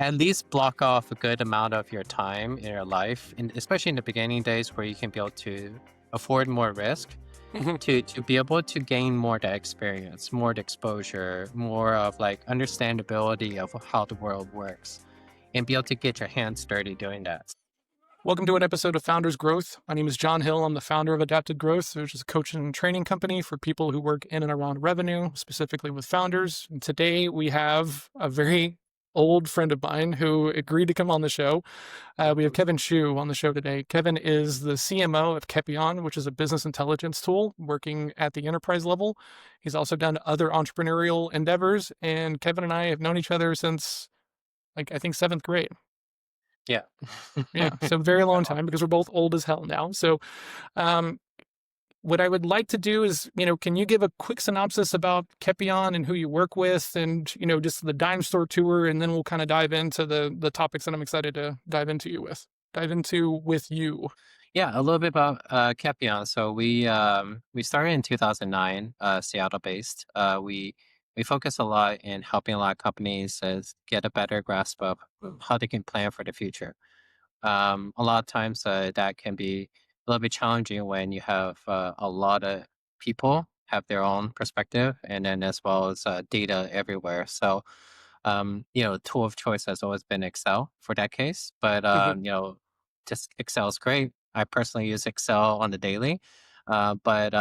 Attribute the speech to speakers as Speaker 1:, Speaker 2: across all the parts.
Speaker 1: at least block off a good amount of your time in your life, and especially in the beginning days where you can be able to afford more risk
Speaker 2: Mhm.
Speaker 1: to be able to gain more of that experience, more of the exposure, more of like understandability of how the world works, and be able to get your hands dirty doing that.
Speaker 2: Welcome to an episode of Founders Growth. My name is John Hill. I'm the founder of Adapted Growth, which is a coaching and training company for people who work in and around revenue, specifically with founders. And today we have a very old friend of mine who agreed to come on the show. We have Kevin Shu on the show today. Kevin is the CMO of KPIs, which is a business intelligence tool working at the enterprise level. He's also done other entrepreneurial endeavors, and Kevin and I have known each other since, like, I think seventh grade.
Speaker 1: Yeah.
Speaker 2: Yeah, so very long time because we're both old as hell now. So, um, what I would like to do is, can you give a quick synopsis about Kepion and who you work with, and just the dime store tour, and then we'll kind of dive into the topics that I'm excited to dive into with you.
Speaker 1: Yeah, a little bit about Kepion. So we started in 2009, Seattle based. We focus a lot in helping a lot of companies get a better grasp of how they can plan for the future. A lot of times that can be a little bit challenging when you have a lot of people have their own perspective, and then as well as data everywhere. So, tool of choice has always been Excel for that case, but
Speaker 2: Hmm.
Speaker 1: just Excel is great. I personally use Excel on the daily. But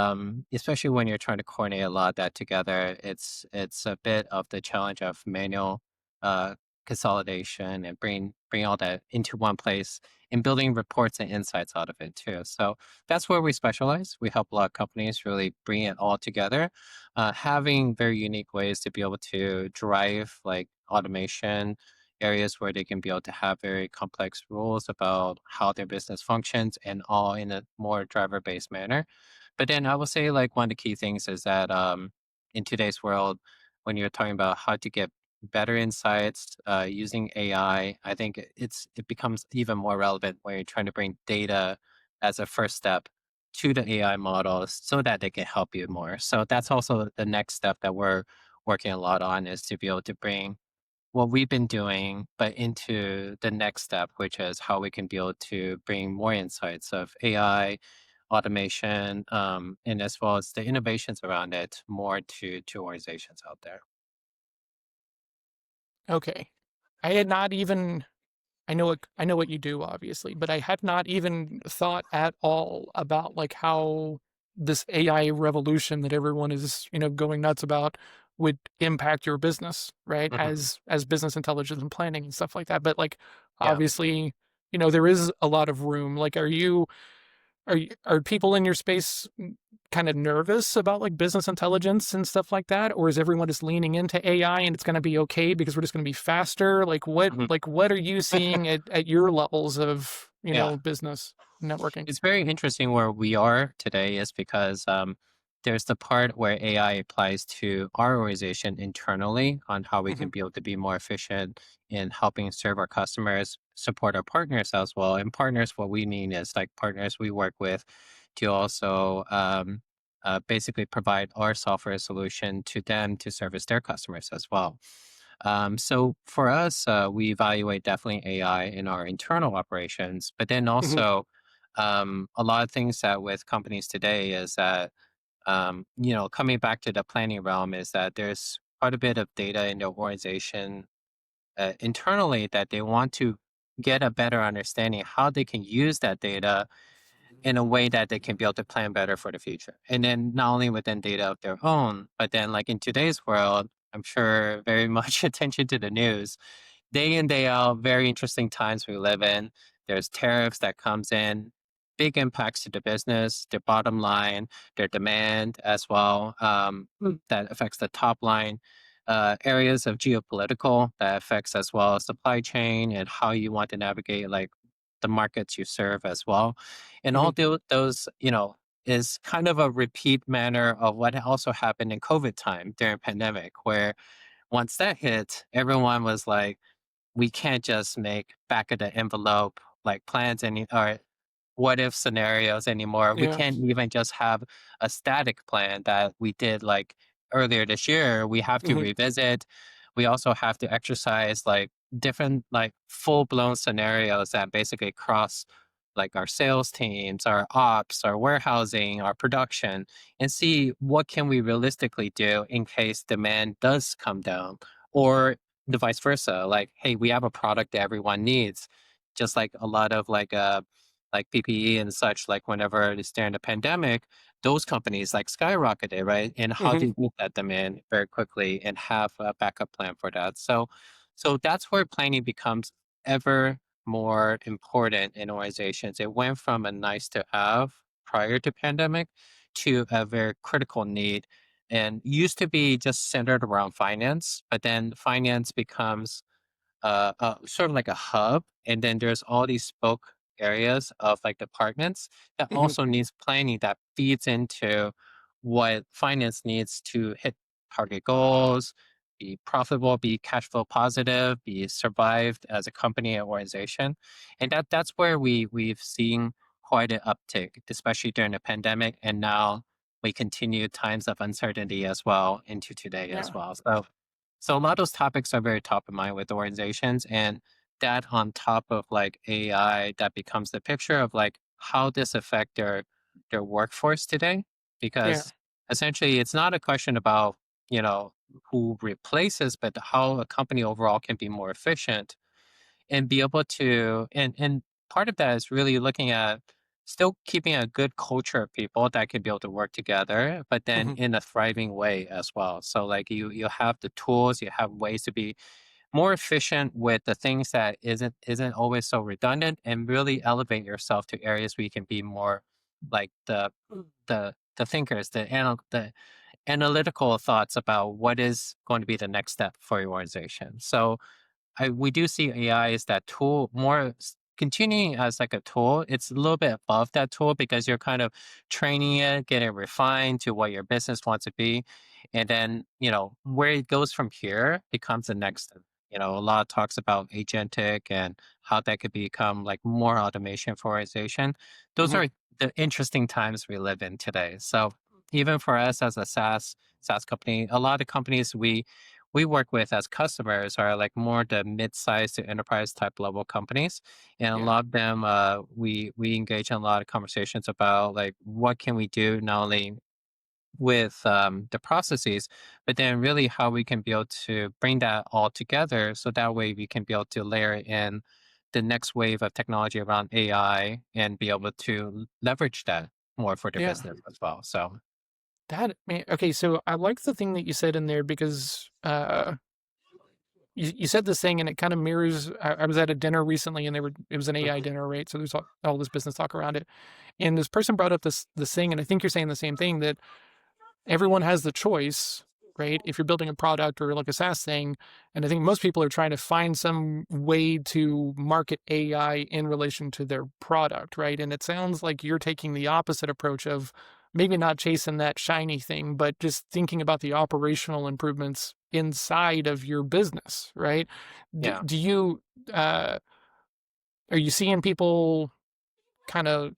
Speaker 1: especially when you're trying to coordinate a lot of that together, it's a bit of the challenge of manual uh, consolidation and bring all that into one place and building reports and insights out of it too. So that's where we specialize. We help a lot of companies really bring it all together, having very unique ways to be able to drive like automation areas where they can be able to have very complex rules about how their business functions and all in a more driver based manner. But then I will say like one of the key things is that in today's world, when you're talking about how to get better insights using AI, I think it becomes even more relevant when you're trying to bring data as a first step to the AI models so that they can help you more. So that's also the next step that we're working a lot on is to be able to bring what we've been doing, but into the next step, which is how we can be able to bring more insights of AI, automation, and as well as the innovations around it more to organizations out there.
Speaker 2: Okay, I had not even. I know what you do, obviously, but I had not even thought at all about like how this AI revolution that everyone is, going nuts about would impact your business, right?
Speaker 1: Mhm.
Speaker 2: As business intelligence and planning and stuff like that. But like
Speaker 1: Yeah.
Speaker 2: obviously, there is a lot of room. Like are people in your space kind of nervous about like business intelligence and stuff like that, or is everyone just leaning into AI and it's going to be okay because we're just going to be faster?
Speaker 1: Mhm.
Speaker 2: What are you seeing at your levels of
Speaker 1: Yeah.
Speaker 2: business networking?
Speaker 1: It's very interesting where we are today is because there's the part where AI applies to our organization internally on how we
Speaker 2: Hmm.
Speaker 1: can be able to be more efficient in helping serve our customers, support our partners as well. And partners, what we mean is like partners we work with to also basically provide our software solution to them to service their customers as well. So for us, we evaluate definitely AI in our internal operations, but then
Speaker 2: Hmm.
Speaker 1: also a lot of things that with companies today is that coming back to the planning realm is that there's quite a bit of data in the organization internally that they want to get a better understanding how they can use that data in a way that they can be able to plan better for the future. And then not only within data of their own, but then like in today's world, I'm sure very much attention to the news. Day in, day out, very interesting times we live in. There's tariffs that comes in, big impacts to the business, their bottom line, their demand as well. That affects the top line. Areas of geopolitical that affects as well supply chain and how you want to navigate like the markets you serve as well. And
Speaker 2: Hmm.
Speaker 1: all those, is kind of a repeat manner of what also happened in COVID time during pandemic, where once that hit, everyone was like, we can't just make back of the envelope like plans or what if scenarios anymore. We
Speaker 2: Yeah.
Speaker 1: can't even just have a static plan that we did like earlier this year. We have to
Speaker 2: Hmm.
Speaker 1: revisit. We also have to exercise like different like full blown scenarios that basically cross like our sales teams, our ops, our warehousing, our production, and see what can we realistically do in case demand does come down, or the vice versa. Like, hey, we have a product that everyone needs, just like a lot of like PPE and such. Like whenever it's during the pandemic, those companies like skyrocketed, right? And how do
Speaker 2: Hmm.
Speaker 1: you meet that demand very quickly and have a backup plan for that? So that's where planning becomes ever more important in organizations. It went from a nice to have prior to pandemic to a very critical need, and used to be just centered around finance, but then finance becomes sort of like a hub, and then there's all these spoke areas of like departments that
Speaker 2: Hmm.
Speaker 1: also needs planning that feeds into what finance needs to hit target goals, be profitable, be cash flow positive, be survived as a company or organization, and that's where we've seen quite an uptick, especially during the pandemic, and now we continue times of uncertainty as well into today as
Speaker 2: Yeah.
Speaker 1: well. So a lot of those topics are very top of mind with organizations, and that on top of like AI, that becomes the picture of like how this affect their workforce today.
Speaker 2: Yeah.
Speaker 1: Because essentially, it's not a question about you know who replaces, but how a company overall can be more efficient and be able to and part of that is really looking at still keeping a good culture of people that can be able to work together, but then
Speaker 2: Hmm.
Speaker 1: in a thriving way as well. So like you have the tools, you have ways to be more efficient with the things that isn't always so redundant, and really elevate yourself to areas where you can be more like the thinkers, the analytical thoughts about what is going to be the next step for your organization. So we do see AI as that tool more continuing as like a tool. It's a little bit above that tool because you're kind of training it, getting it refined to what your business wants to be. And then, where it goes from here becomes the next step. A lot of talks about agentic and how that could become like more automation for organization. Those
Speaker 2: Hmm.
Speaker 1: are the interesting times we live in today. So even for us as a SaaS company, a lot of companies we work with as customers are like more the mid-sized to enterprise type level companies, and a
Speaker 2: Yeah.
Speaker 1: lot of them we engage in a lot of conversations about like what can we do not only with the processes, but then really how we can be able to bring that all together so that way we can be able to layer in the next wave of technology around AI and be able to leverage that more for their
Speaker 2: Yeah.
Speaker 1: business as well. So
Speaker 2: That man, okay, so I like the thing that you said in there because you said this thing and it kind of mirrors. I was at a dinner recently and it was an AI dinner, right? So there's all this business talk around it. And this person brought up this thing, and I think you're saying the same thing, that everyone has the choice, right? If you're building a product or like a SaaS thing, and I think most people are trying to find some way to market AI in relation to their product, right? And it sounds like you're taking the opposite approach of maybe not chasing that shiny thing, but just thinking about the operational improvements inside of your business, right?
Speaker 1: yeah.
Speaker 2: Do you are you seeing people kind of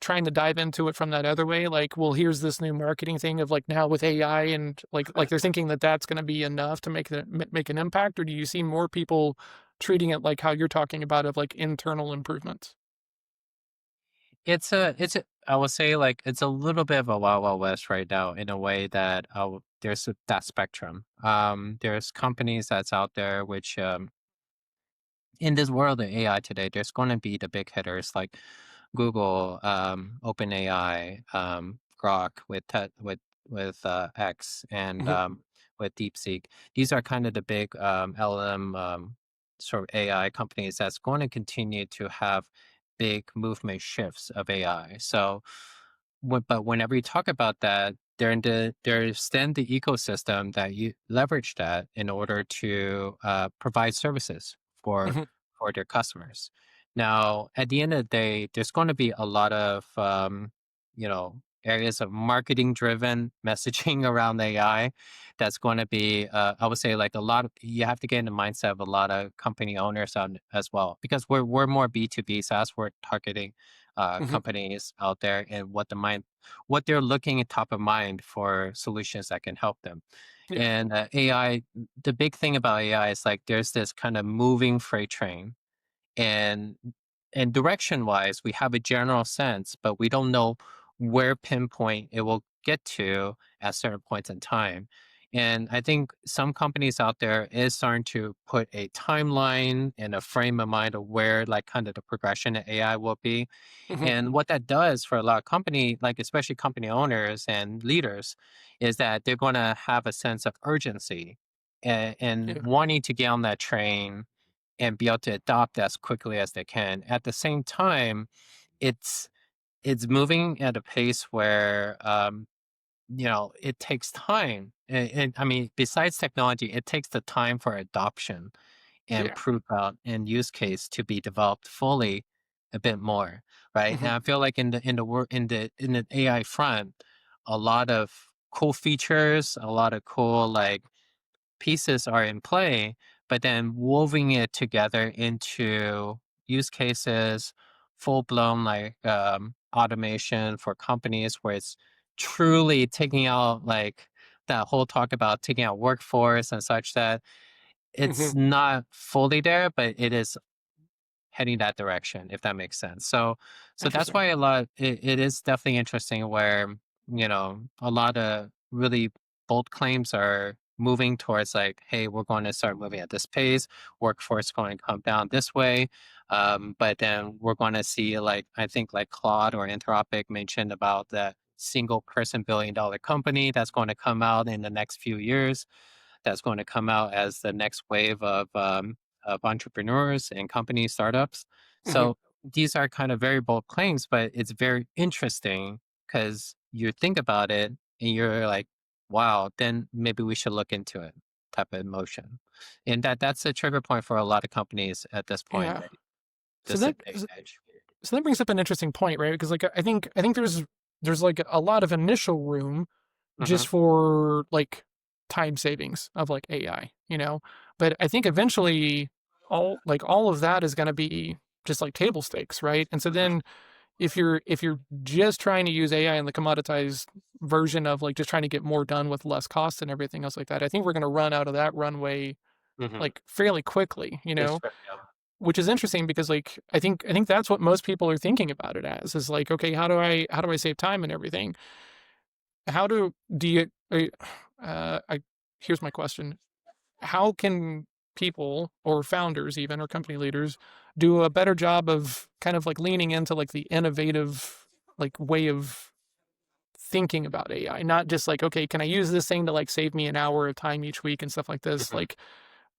Speaker 2: trying to dive into it from that other way, like, well, here's this new marketing thing of like now with AI, and like they're thinking that that's going to be enough to make an impact, or do you see more people treating it like how you're talking about, of like internal improvements?
Speaker 1: I would say like it's a little bit of a wild wild west right now in a way that that spectrum. There's companies that's out there which in this world of AI today, there's going to be the big hitters like Google, OpenAI, Grok with X, and
Speaker 2: Hmm.
Speaker 1: with DeepSeek. These are kind of the big LM sort of AI companies that's going to continue to have big movement shifts of AI. So, but whenever you talk about that, there's then the ecosystem that you leverage that in order to provide services for
Speaker 2: Hmm.
Speaker 1: for their customers. Now, at the end of the day, there's going to be a lot of areas of marketing driven messaging around AI. That's going to be, I would say, like a lot of you have to get in the mindset of a lot of company owners on as well, because we're more B2B SaaS. We're targeting
Speaker 2: Hmm.
Speaker 1: companies out there and what they're looking at top of mind for solutions that can help them.
Speaker 2: Yeah.
Speaker 1: And AI, the big thing about AI is like there's this kind of moving freight train, and direction wise we have a general sense, but we don't know where pinpoint it will get to at certain points in time. And I think some companies out there is starting to put a timeline and a frame of mind of where like kind of the progression of AI will be.
Speaker 2: Hmm.
Speaker 1: And what that does for a lot of company, like especially company owners and leaders, is that they're going to have a sense of urgency and
Speaker 2: Yeah.
Speaker 1: wanting to get on that train and be able to adopt as quickly as they can. At the same time, it's it's moving at a pace where it takes time. And I mean, besides technology, it takes the time for adoption and
Speaker 2: Yeah.
Speaker 1: proof out and use case to be developed fully a bit more, right? And
Speaker 2: Hmm.
Speaker 1: I feel like in the AI front, a lot of cool features, a lot of cool like pieces are in play, but then woven it together into use cases, full blown like automation for companies where it's truly taking out like that whole talk about taking out workforce and such, that
Speaker 2: Hmm.
Speaker 1: it's not fully there, but it is heading that direction, if that makes sense. So that's
Speaker 2: Interesting.
Speaker 1: why it is definitely interesting where, a lot of really bold claims are moving towards like, hey, we're going to start moving at this pace, workforce going to come down this way. But then we're going to see like, I think like Claude or Anthropic mentioned about that single person $1 billion company that's going to come out in the next few years, that's going to come out as the next wave of entrepreneurs and company startups.
Speaker 2: Hmm.
Speaker 1: So these are kind of very bold claims, but it's very interesting because you think about it and you're like, wow, then maybe we should look into it type of emotion. And that's a trigger point for a lot of companies at this point,
Speaker 2: Yeah. So
Speaker 1: this day
Speaker 2: that
Speaker 1: and age.
Speaker 2: so that brings up an interesting point, right? Because like I think there's like a lot of initial room
Speaker 1: Hmm.
Speaker 2: just for like time savings of like AI, you know? But I think eventually all of that is going to be just like table stakes, right? And so then if you're just trying to use AI in the commoditized version of like just trying to get more done with less cost and everything else like that, I think we're going to run out of that runway
Speaker 1: Hmm.
Speaker 2: like fairly quickly, you
Speaker 1: It's
Speaker 2: know?
Speaker 1: true. Yeah.
Speaker 2: Which is interesting because like I think that's what most people are thinking about it as is like, okay, how do I save time and everything? How do you I here's my question. How can people or founders even or company leaders do a better job of kind of like leaning into like the innovative like way of thinking about AI? Not just like, okay, can I use this thing to like save me an hour of time each week and stuff like this?
Speaker 1: Mhm.
Speaker 2: Like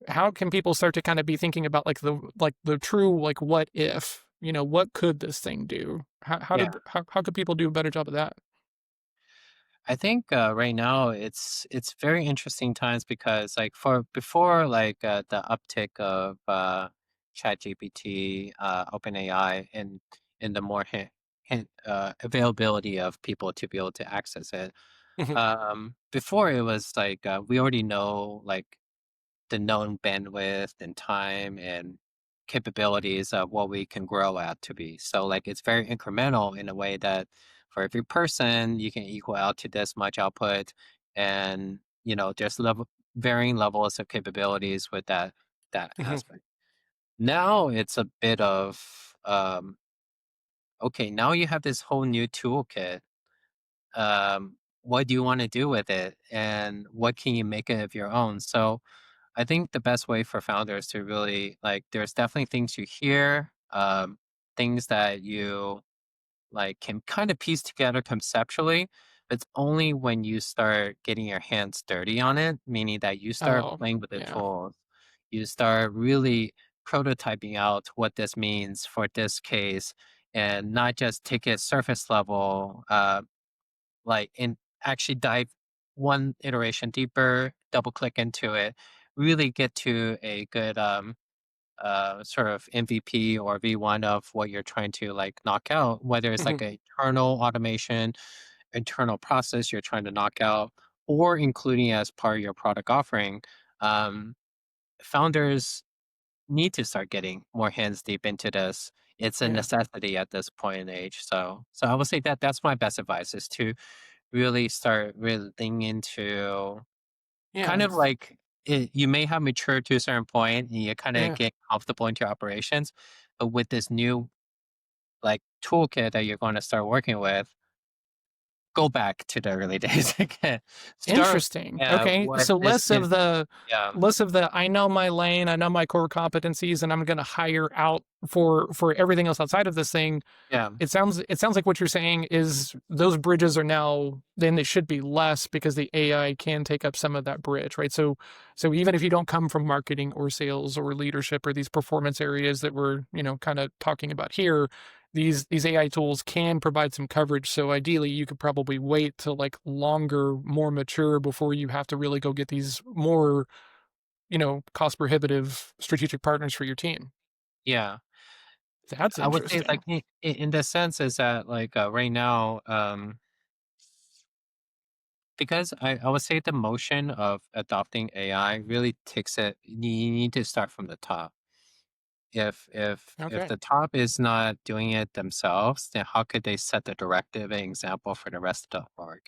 Speaker 2: how can people start to kind of be thinking about like the true like what if, what could this thing do?
Speaker 1: Yeah.
Speaker 2: How could people do a better job of that?
Speaker 1: I think right now it's very interesting times because like for before like the uptick of ChatGPT, OpenAI, and the more availability of people to be able to access it.
Speaker 2: Mhm.
Speaker 1: Before it was like we already know like the known bandwidth and time and capabilities of what we can grow at to be. So like it's very incremental in a way that for every person you can equal out to this much output, and there's varying levels of capabilities with that
Speaker 2: Mhm.
Speaker 1: aspect. Now it's a bit of okay, now you have this whole new toolkit. What do you want to do with it and what can you make it of your own? So I think the best way for founders to really like, there's definitely things you hear, things that you like can kind of piece together conceptually. But it's only when you start getting your hands dirty on it, meaning that you start
Speaker 2: Oh,
Speaker 1: playing with the
Speaker 2: yeah.
Speaker 1: tools, you start really prototyping out what this means for this case, and not just take it surface level, like and actually dive one iteration deeper, double click into it, really get to a good sort of MVP or V1 of what you're trying to like knock out, whether it's
Speaker 2: Mhm.
Speaker 1: like a internal automation, internal process you're trying to knock out, or including as part of your product offering. Um, Founders need to start getting more hands deep into this. It's a
Speaker 2: Yeah.
Speaker 1: necessity at this point in age. So I would say that that's my best advice is to really start really leaning into kind
Speaker 2: Yeah.
Speaker 1: of like you may have matured to a certain point and you kind of
Speaker 2: Yeah.
Speaker 1: get comfortable into your operations, but with this new like toolkit that you're going to start working with, go back to the early days again. Start
Speaker 2: Interesting. Okay.
Speaker 1: what
Speaker 2: So
Speaker 1: is yeah,
Speaker 2: less of the I know my lane, I know my core competencies, and I'm gonna hire out for everything else outside of this thing.
Speaker 1: yeah,
Speaker 2: It sounds like what you're saying is those bridges are now then they should be less because the AI can take up some of that bridge, right? So even if you don't come from marketing or sales or leadership or these performance areas that we're, kind of talking about here, these AI tools can provide some coverage. So ideally you could probably wait till like longer, more mature before you have to really go get these more, cost prohibitive strategic partners for your team.
Speaker 1: yeah.
Speaker 2: That's
Speaker 1: I would say like
Speaker 2: interesting.
Speaker 1: in the sense is that like right now, because I would say the motion of adopting AI really takes it. You need to start from the top. If
Speaker 2: Okay.
Speaker 1: the top is not doing it themselves, then how could they set the directive and example for the rest of the org?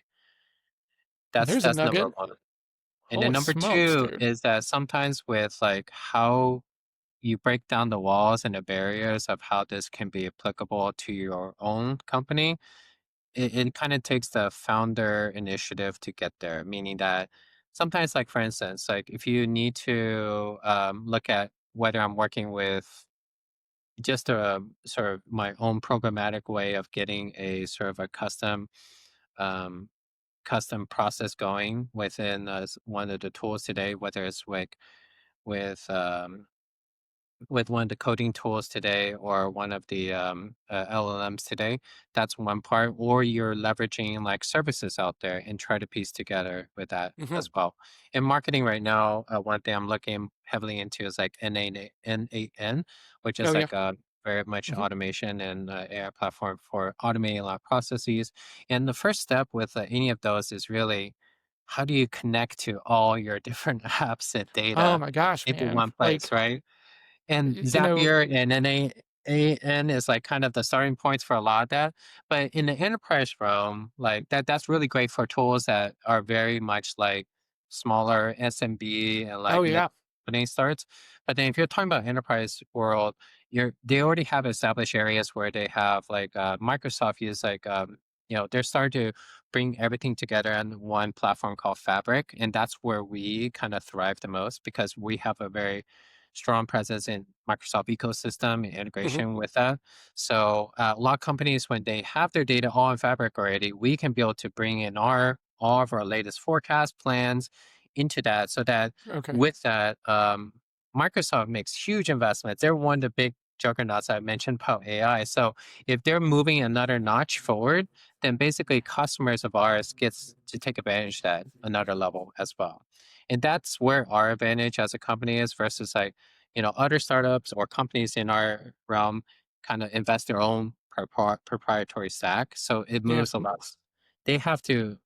Speaker 2: There's a
Speaker 1: That's number
Speaker 2: nugget.
Speaker 1: one. And then
Speaker 2: Holy
Speaker 1: number
Speaker 2: smokes,
Speaker 1: two
Speaker 2: dude.
Speaker 1: is that sometimes with like how you break down the walls and the barriers of how this can be applicable to your own company, it kind of takes the founder initiative to get there, meaning that sometimes, like for instance, like if you need to look at whether I'm working with just a sort of my own programmatic way of getting a sort of a um, custom process going within one of the tools today, whether it's with with one of the coding tools today or one of the LLMs today. That's one part. Or you're leveraging like services out there and try to piece together with that
Speaker 2: Mhm.
Speaker 1: as well. In marketing right now, one thing I'm looking heavily into is like NAN, which
Speaker 2: Oh,
Speaker 1: is
Speaker 2: yeah.
Speaker 1: like a very much
Speaker 2: Mhm.
Speaker 1: automation and AI platform for automating a lot of processes. And the first step with any of those is really how do you connect to all your different apps and
Speaker 2: Oh
Speaker 1: data
Speaker 2: my gosh,
Speaker 1: into
Speaker 2: man.
Speaker 1: one place,
Speaker 2: Like,
Speaker 1: right? And
Speaker 2: you know
Speaker 1: Zapier and NAN is like kind of the starting points for a lot of that. But in the enterprise realm, like that's really great for tools that are very much like smaller SMB and
Speaker 2: oh,
Speaker 1: like mid
Speaker 2: yeah.
Speaker 1: company starts. But then if you're talking about enterprise world, they already have established areas where they have like Microsoft use like they're starting to bring everything together on one platform called Fabric, and that's where we kind of thrive the most because we have a very strong presence in Microsoft ecosystem and
Speaker 2: Mhm.
Speaker 1: integration with that. So a lot of companies, when they have their data all in Fabric already, we can be able to bring in our all of our latest forecast plans into that, so that
Speaker 2: Okay.
Speaker 1: with that, Microsoft makes huge investments. They're one of the big juggernauts I mentioned about AI. So if they're moving another notch forward, then basically customers of ours gets to take advantage of that another level as well. And that's where our advantage as a company is versus like other startups or companies in our realm kind of invest their own proprietary stack. So it
Speaker 2: Yeah.
Speaker 1: moves a lot. They have to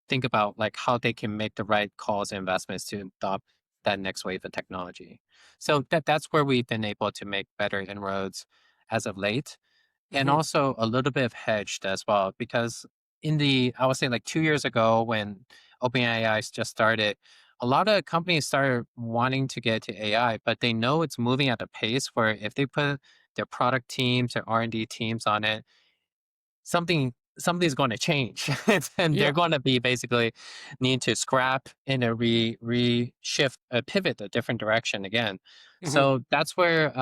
Speaker 1: think about like how they can make the right calls and investments to adopt that next wave of technology. So that's where we've been able to make better inroads as of late, and
Speaker 2: Mhm.
Speaker 1: also a little bit of hedged as well because I would say like 2 years ago when OpenAI just started, a lot of companies started wanting to get to AI, but they know it's moving at a pace where if they put their product teams, their R&D teams on it, something's going to change, and they're
Speaker 2: Yeah.
Speaker 1: going to be basically need to scrap and shift, pivot a different direction again.
Speaker 2: Mhm.
Speaker 1: So that's where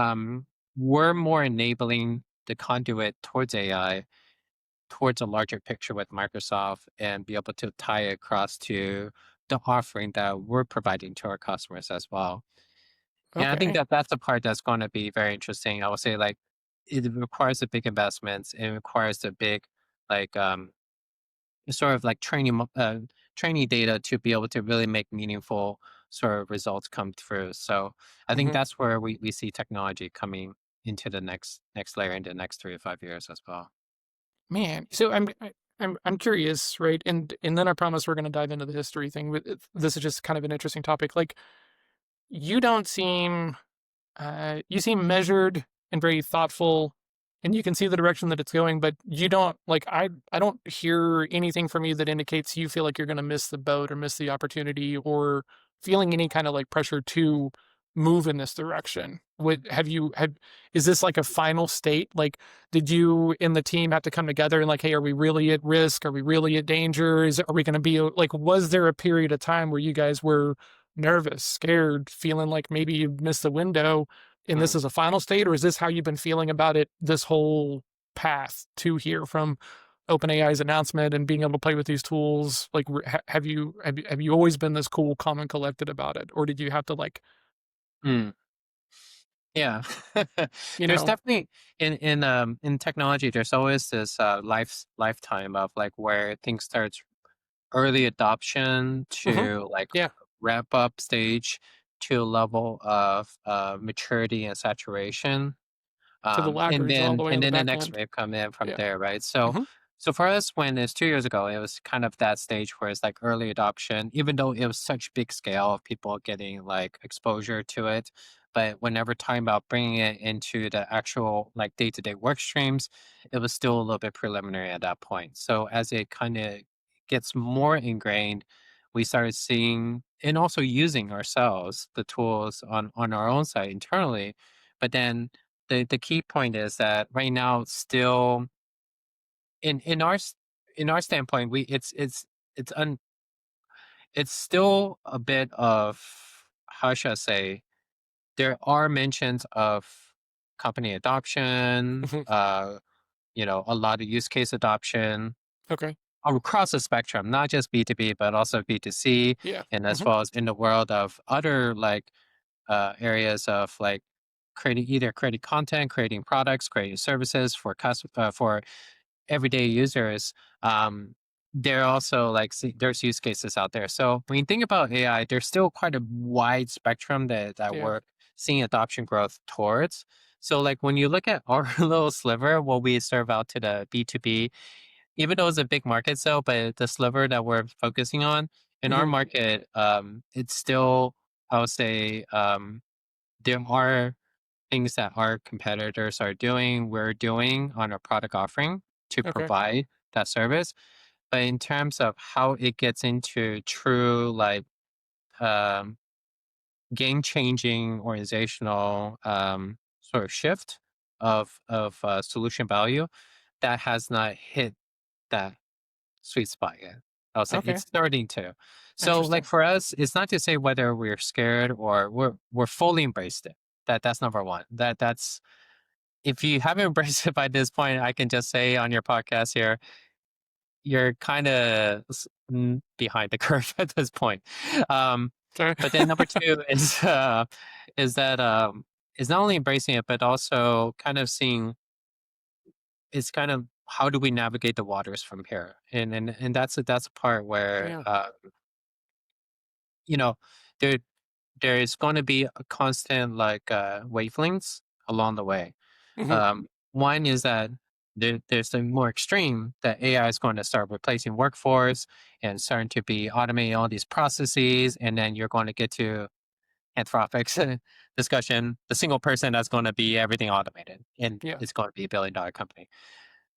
Speaker 1: we're more enabling the conduit towards AI, towards a larger picture with Microsoft, and be able to tie it across to the offering that we're providing to our customers as well. And I think
Speaker 2: Okay.
Speaker 1: that that's the part that's going to be very interesting. I would say like it requires a big investments. It requires a big like sort of like training data to be able to really make meaningful sort of results come through. So I think
Speaker 2: Mhm.
Speaker 1: that's where we see technology coming into the next layer in the next 3 to 5 years as well.
Speaker 2: Man, so I'm curious, right? And then I promise we're gonna dive into the history thing. But this is just kind of an interesting topic. Like, you don't seem you seem measured and very thoughtful and you can see the direction that it's going, but you don't like I don't hear anything from you that indicates you feel like you're going to miss the boat or miss the opportunity or feeling any kind of like pressure to move in this direction. Would have you had is this like a final state? Like did you and the team have to come together and like, hey, are we really at risk? Are we really at danger? Are we going to be like was there a period of time where you guys were nervous, scared, feeling like maybe you missed the window and this
Speaker 1: Mm.
Speaker 2: is a final state, or is this how you've been feeling about it this whole path to here from OpenAI's announcement and being able to play with these tools? Like, have you always been this cool, calm, and collected about it, or did you have to like,
Speaker 1: Mm. Yeah.
Speaker 2: you
Speaker 1: There's
Speaker 2: know,
Speaker 1: definitely in technology, there's always this lifetime of like where things starts early adoption
Speaker 2: hmm
Speaker 1: to like
Speaker 2: yeah,
Speaker 1: ramp up stage to a level of maturity and saturation.
Speaker 2: to the
Speaker 1: And
Speaker 2: laggards all the
Speaker 1: then
Speaker 2: way on
Speaker 1: and
Speaker 2: the
Speaker 1: then the
Speaker 2: back
Speaker 1: next
Speaker 2: end?
Speaker 1: wave come in from
Speaker 2: Yeah,
Speaker 1: there, right? So
Speaker 2: hmm
Speaker 1: so for us, when it's 2 years ago, it was kind of that stage where it's like early adoption, even though it was such big scale of people getting like exposure to it. But whenever talking about bringing it into the actual like day-to-day work streams, it was still a little bit preliminary at that point. So as it kind of gets more ingrained, we started seeing and also using ourselves the tools on our own side internally. But then the key point is that right now still in in our standpoint we it's un it's still a bit of, how should I say, there are mentions of company adoption,
Speaker 2: hmm
Speaker 1: a lot of use case adoption
Speaker 2: okay,
Speaker 1: across the spectrum, not just B2B but also B2C,
Speaker 2: yeah,
Speaker 1: and as well as in the world of other like areas of like creating content, creating products, creating services for for everyday users. um, there are also like there's use cases out there. So when you think about AI, there's still quite a wide spectrum that
Speaker 2: yeah,
Speaker 1: we're seeing adoption growth towards. So like when you look at our little sliver, what we serve out to the B2B, even though it's a big market so, but the sliver that we're focusing on in our
Speaker 2: hmm
Speaker 1: market, it's still, I would say, there are things that our competitors are doing, we're doing on our product offering to
Speaker 2: okay,
Speaker 1: provide that service. But in terms of how it gets into true like um, game changing organizational sort of shift of solution value, that has not hit that sweet spot yet. I'll say
Speaker 2: okay,
Speaker 1: it's starting to. So like
Speaker 2: interesting.
Speaker 1: for us, it's not to say whether we're scared or we're fully embraced it. That's number one. That's if you haven't embraced it by this point, I can just say on your podcast here, you're kind of behind the curve at this point. Um,
Speaker 2: Sorry.
Speaker 1: but then number two is that is not only embracing it, but also kind of seeing it's kind of how do we navigate the waters from here, and that's a part where
Speaker 2: yeah,
Speaker 1: you know there there is going to be a constant like wavelengths along the way.
Speaker 2: hmm
Speaker 1: One is that there's the more extreme that AI is going to start replacing workforce and starting to be automating all these processes, and then you're going to get to Anthropic's discussion, the single person that's going to be everything automated, and
Speaker 2: yeah,
Speaker 1: it's going to be a $1 billion company.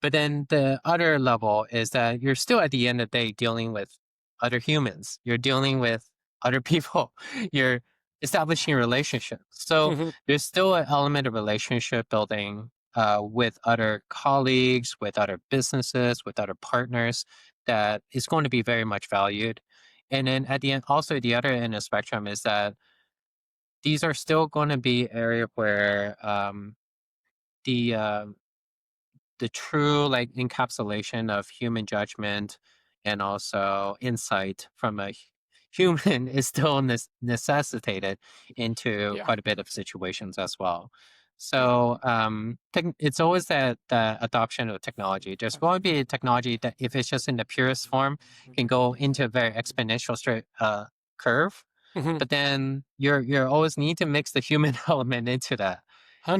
Speaker 1: But then the other level is that you're still at the end of the day dealing with other humans. You're dealing with other people. You're establishing relationships. So
Speaker 2: hmm
Speaker 1: there's still an element of relationship building with other colleagues, with other businesses, with other partners that is going to be very much valued. And then at the end, also the other end of the spectrum is that these are still going to be area where the the true like encapsulation of human judgment and also insight from a human is still necessitated into
Speaker 2: yeah,
Speaker 1: quite a bit of situations as well.
Speaker 2: yeah,
Speaker 1: So it's always that adoption of technology. There's going to be technology that, if it's just in the purest form, can go into a very exponential straight curve.
Speaker 2: hmm
Speaker 1: But then you're always need to mix the human element into that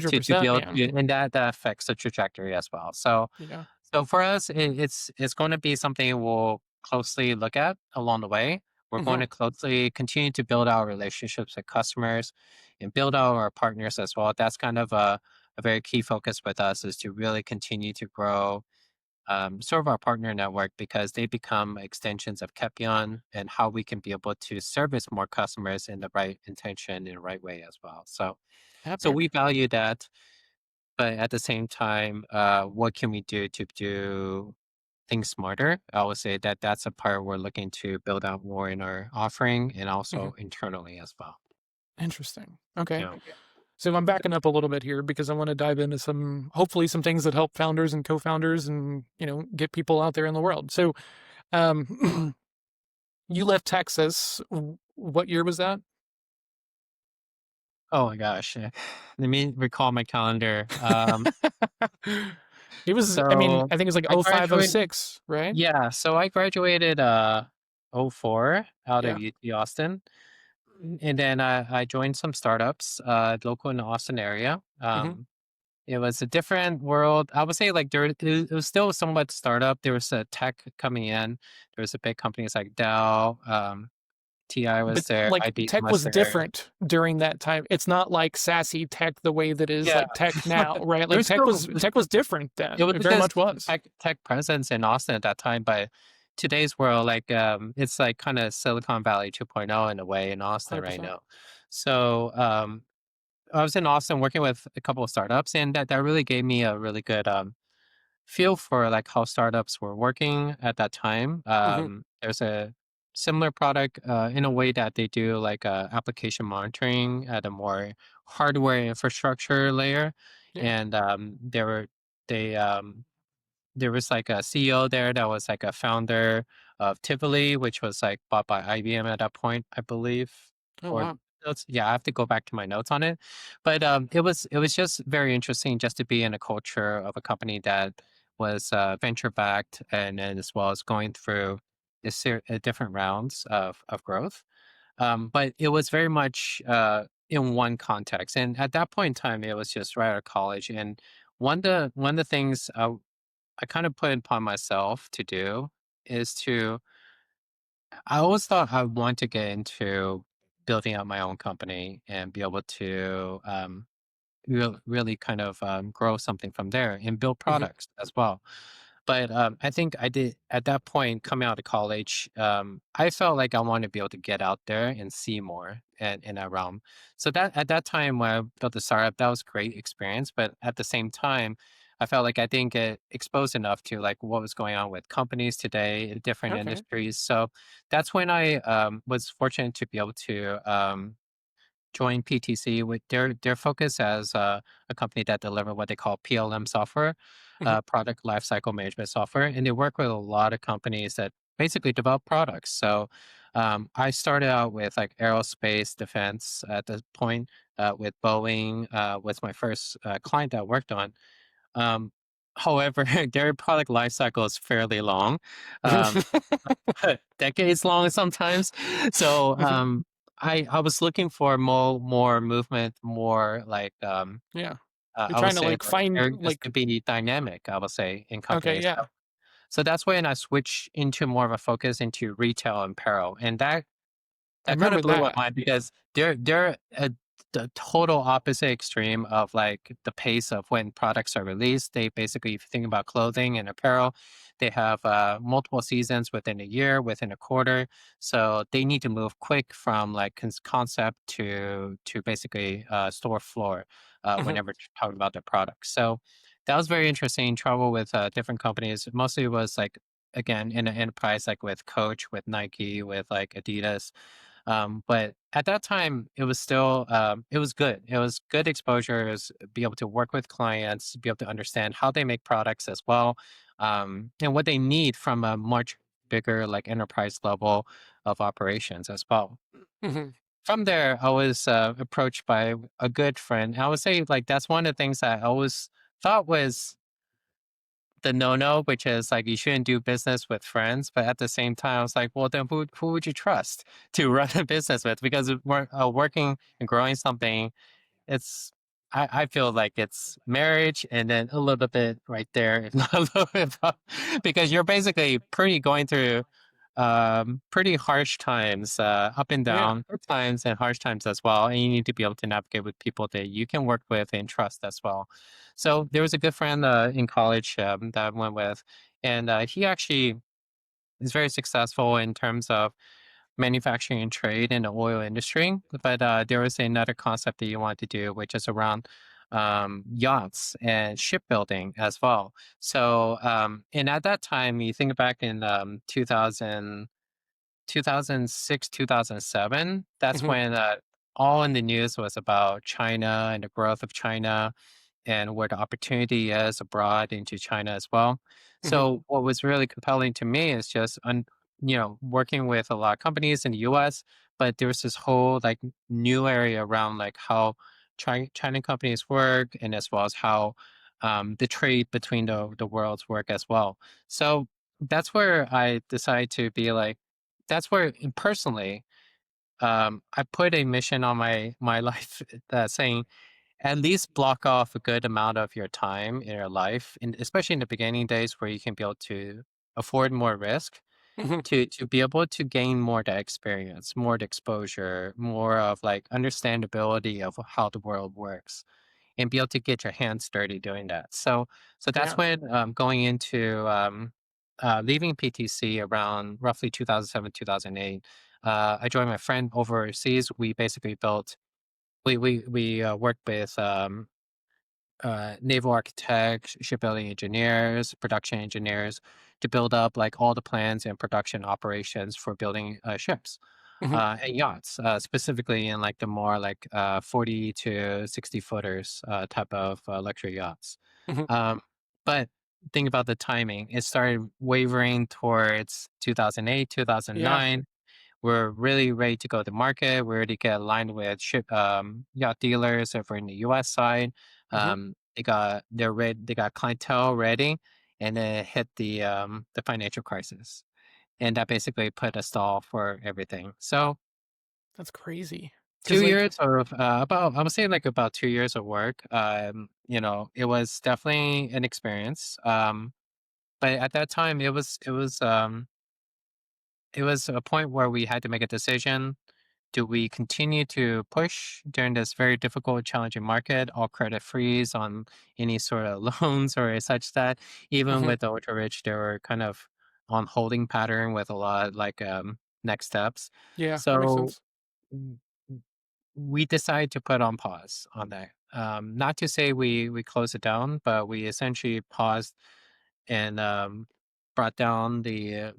Speaker 1: to be
Speaker 2: 100%,
Speaker 1: able
Speaker 2: man.
Speaker 1: to, and that affects the trajectory as well. So
Speaker 2: Yeah.
Speaker 1: so for us, it's going to be something we'll closely look at along the way. We're going
Speaker 2: hmm
Speaker 1: to closely continue to build our relationships with customers and build out our partners as well. That's kind of a very key focus with us is to really continue to grow sort of our partner network because they become extensions of Kepion and how we can be able to service more customers in the right intention in the right way as well. So we
Speaker 2: Epic.
Speaker 1: value that, but at the same time, what can we do to do things smarter? I would say that that's a part we're looking to build out more in our offering and
Speaker 2: Mhm.
Speaker 1: also internally as well.
Speaker 2: Interesting. Okay.
Speaker 1: Yeah.
Speaker 2: So I'm backing up a little bit here because I want to dive into hopefully some things that help founders and co-founders and, get people out there in the world. So, um, you left Texas. What year was that?
Speaker 1: Oh my gosh. Let me recall my calendar.
Speaker 2: It was, I mean,
Speaker 1: So
Speaker 2: I think it's like
Speaker 1: I
Speaker 2: oh five, oh
Speaker 1: graduated.
Speaker 2: six, right?
Speaker 1: Yeah, so I graduated '04 out of
Speaker 2: Yeah.
Speaker 1: UT Austin. And then I joined some startups local in the Austin area.
Speaker 2: Hmm.
Speaker 1: It was a different world. I would say like it was still somewhat startup. There was a tech coming in. There was a big companies like Dell, TI was
Speaker 2: But
Speaker 1: there,
Speaker 2: like
Speaker 1: IBM
Speaker 2: tech
Speaker 1: was
Speaker 2: was
Speaker 1: there.
Speaker 2: different during that time. It's not like sassy tech the way that is
Speaker 1: Yeah.
Speaker 2: like tech now, right? Like
Speaker 1: There's still
Speaker 2: tech was different
Speaker 1: it
Speaker 2: then.
Speaker 1: was
Speaker 2: It very
Speaker 1: just
Speaker 2: much was.
Speaker 1: tech presence in Austin at that time, but today's world, like it's like kind of Silicon Valley 2.0 in a way in Austin right
Speaker 2: 100%.
Speaker 1: now. So I was in Austin working with a couple of startups, and that really gave me a really good feel for like how startups were working at that time.
Speaker 2: Hmm.
Speaker 1: There's a similar product in a way that they do like application monitoring at a more hardware infrastructure layer,
Speaker 2: Yeah.
Speaker 1: and they there was like a CEO there that was like a founder of Tivoli, which was like bought by IBM at that point, I believe.
Speaker 2: Oh
Speaker 1: Or
Speaker 2: wow.
Speaker 1: notes. Yeah, I have to go back to my notes on it. But it was just very interesting just to be in a culture of a company that was venture backed and as well as going through different rounds of growth. But it was very much in one context, and at that point in time, it was just right out of college. And one of the things I kind of put upon myself to do is to I always thought I would want to get into building out my own company and be able to really kind of grow something from there and build
Speaker 2: Hmm.
Speaker 1: products as well. But I think I did at that point coming out of college. I felt like I wanted to be able to get out there and see more in that realm. So that at that time when I built the startup, that was a great experience. But at the same time, I felt like I didn't get exposed enough to like what was going on with companies today in different
Speaker 2: Okay.
Speaker 1: industries. So that's when I was fortunate to be able to join PTC with their focus as a company that deliver what they call PLM software,
Speaker 2: Hmm.
Speaker 1: product lifecycle management software, and they work with a lot of companies that basically develop products. So I started out with like aerospace defense at this point with Boeing was my first client that I worked on. Um, However, their product lifecycle is fairly long. Um, Decades long sometimes. So
Speaker 2: Hmm.
Speaker 1: I was looking for more movement, more like
Speaker 2: Yeah. You're
Speaker 1: I would
Speaker 2: trying to
Speaker 1: say
Speaker 2: like
Speaker 1: like
Speaker 2: find
Speaker 1: areas
Speaker 2: like,
Speaker 1: to be dynamic. I would say in
Speaker 2: okay,
Speaker 1: companies.
Speaker 2: yeah.
Speaker 1: So that's when I switched into more of a focus into retail and apparel, and
Speaker 2: I
Speaker 1: that kind of
Speaker 2: remember
Speaker 1: blew my
Speaker 2: that.
Speaker 1: mind because they're the total opposite extreme of like the pace of when products are released. They basically, if you think about clothing and apparel, they have multiple seasons within a year, within a quarter. So they need to move quick from like concept to basically store floor
Speaker 2: Hmm.
Speaker 1: whenever talking about their products. So that was very interesting. Travel with different companies. Mostly was like again in an enterprise like with Coach, with Nike, with like Adidas, but at that time, it was still it was good. It was good exposure. It was be able to work with clients, be able to understand how they make products as well, and what they need from a much bigger like enterprise level of operations as well.
Speaker 2: Hmm.
Speaker 1: From there, I was approached by a good friend. I would say like that's one of the things I always thought was the no-no, which is like you shouldn't do business with friends. But at the same time, I was like, well, then who would you trust to run a business with? Because we're working and growing something, it's I feel like it's marriage and then a little bit right there, if not a little bit, because you're basically pretty going through. pretty harsh times, up and
Speaker 2: Yeah.
Speaker 1: down, good times and harsh times as well. And you need to be able to navigate with people that you can work with and trust as well. So there was a good friend in college that I went with, and he actually is very successful in terms of manufacturing and trade in the oil industry. But there was another concept that you want to do, which is around yachts and shipbuilding as well. So, and at that time, you think back in 2006, 2007, that's
Speaker 2: Hmm.
Speaker 1: when all in the news was about China and the growth of China and where the opportunity is abroad into China as well.
Speaker 2: Hmm.
Speaker 1: So what was really compelling to me is just working with a lot of companies in the US, but there's this whole like new area around like how China companies work and as well as how the trade between the worlds work as well. So that's where I decided to be like, that's where personally, I put a mission on my life that saying at least block off a good amount of your time in your life, and especially in the beginning days where you can be able to afford more risk
Speaker 2: Hmm.
Speaker 1: to be able to gain more the experience, more the exposure, more of like understandability of how the world works, and be able to get your hands dirty doing that. So that's
Speaker 2: Yeah.
Speaker 1: when going into leaving PTC around roughly 2007, 2008. I joined my friend overseas. We basically built we worked with naval architects, shipbuilding engineers, production engineers to build up like all the plans and production operations for building ships
Speaker 2: Hmm.
Speaker 1: and yachts, specifically in like the more like 40 to 60 footers type of luxury yachts.
Speaker 2: Hmm.
Speaker 1: Um, but think about the timing. It started wavering towards 2008,
Speaker 2: Yeah.
Speaker 1: 2009. We're really ready to go to market. We're ready to get aligned with yacht dealers over in the US side.
Speaker 2: Hmm.
Speaker 1: They got clientele ready, and then it hit the financial crisis. And that basically put a stall for everything. So
Speaker 2: That's crazy. Because
Speaker 1: 2
Speaker 2: like,
Speaker 1: years of about I would say like about 2 years of work. It was definitely an experience. But at that time it was a point where we had to make a decision. Do we continue to push during this very difficult, challenging market, all credit freeze on any sort of loans or such that even
Speaker 2: mhm.
Speaker 1: with the ultra rich, they were kind of on holding pattern with a lot like next steps.
Speaker 2: Yeah, that makes
Speaker 1: So
Speaker 2: sense.
Speaker 1: mm, we decided to put on pause on that. Not to say we closed it down, but we essentially paused and brought down the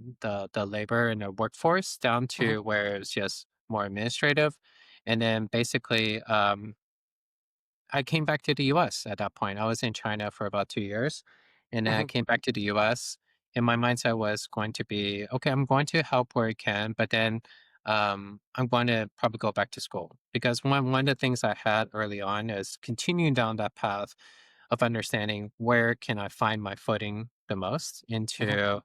Speaker 1: labor and the workforce down
Speaker 2: Mhm.
Speaker 1: to where it's just more administrative, and then basically I came back to the US at that point. I was in China for about 2 years, and then I
Speaker 2: Mhm.
Speaker 1: came back to the US. And my mindset was going to be, okay, I'm going to help where I can, but then I'm going to probably go back to school because one of the things I had early on is continuing down that path of understanding where can I find my footing the most
Speaker 2: Mhm.
Speaker 1: into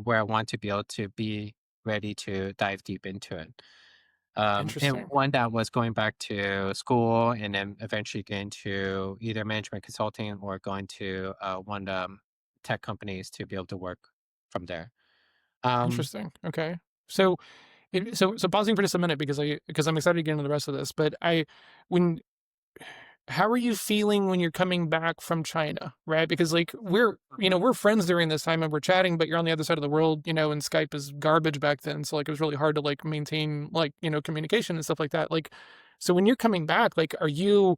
Speaker 1: where I want to be able to be ready to dive deep into it. And
Speaker 2: Interesting.
Speaker 1: one that was going back to school and then eventually getting to either management consulting or going to one of the tech companies to be able to work from there. Um,
Speaker 2: Interesting. Okay. So, so pausing for just a minute because I'm excited to get into the rest of this. But when how are you feeling when you're coming back from China, right? Because like we're friends during this time and we're chatting, but you're on the other side of the world, and Skype is garbage back then. So like it was really hard to like maintain like, communication and stuff like that. Like, so when you're coming back, like are you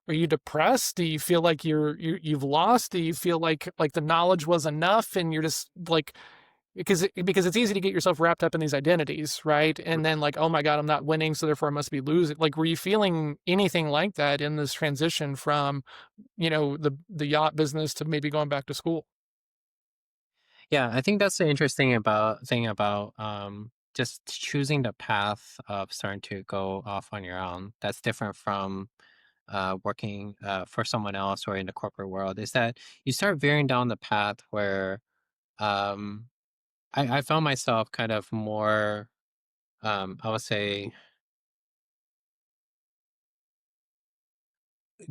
Speaker 2: depressed? Do you feel like you've lost? Do you feel like the knowledge was enough and you're just like because it's easy to get yourself wrapped up in these identities, right? And then like, oh my God, I'm not winning, so therefore I must be losing. Like, were you feeling anything like that in this transition from, the yacht business to maybe going back to school?
Speaker 1: yeah, I think that's the interesting about thing about just choosing the path of starting to go off on your own. That's different from working for someone else or in the corporate world. Is that you start veering down the path where um, I found myself kind of more, I would say,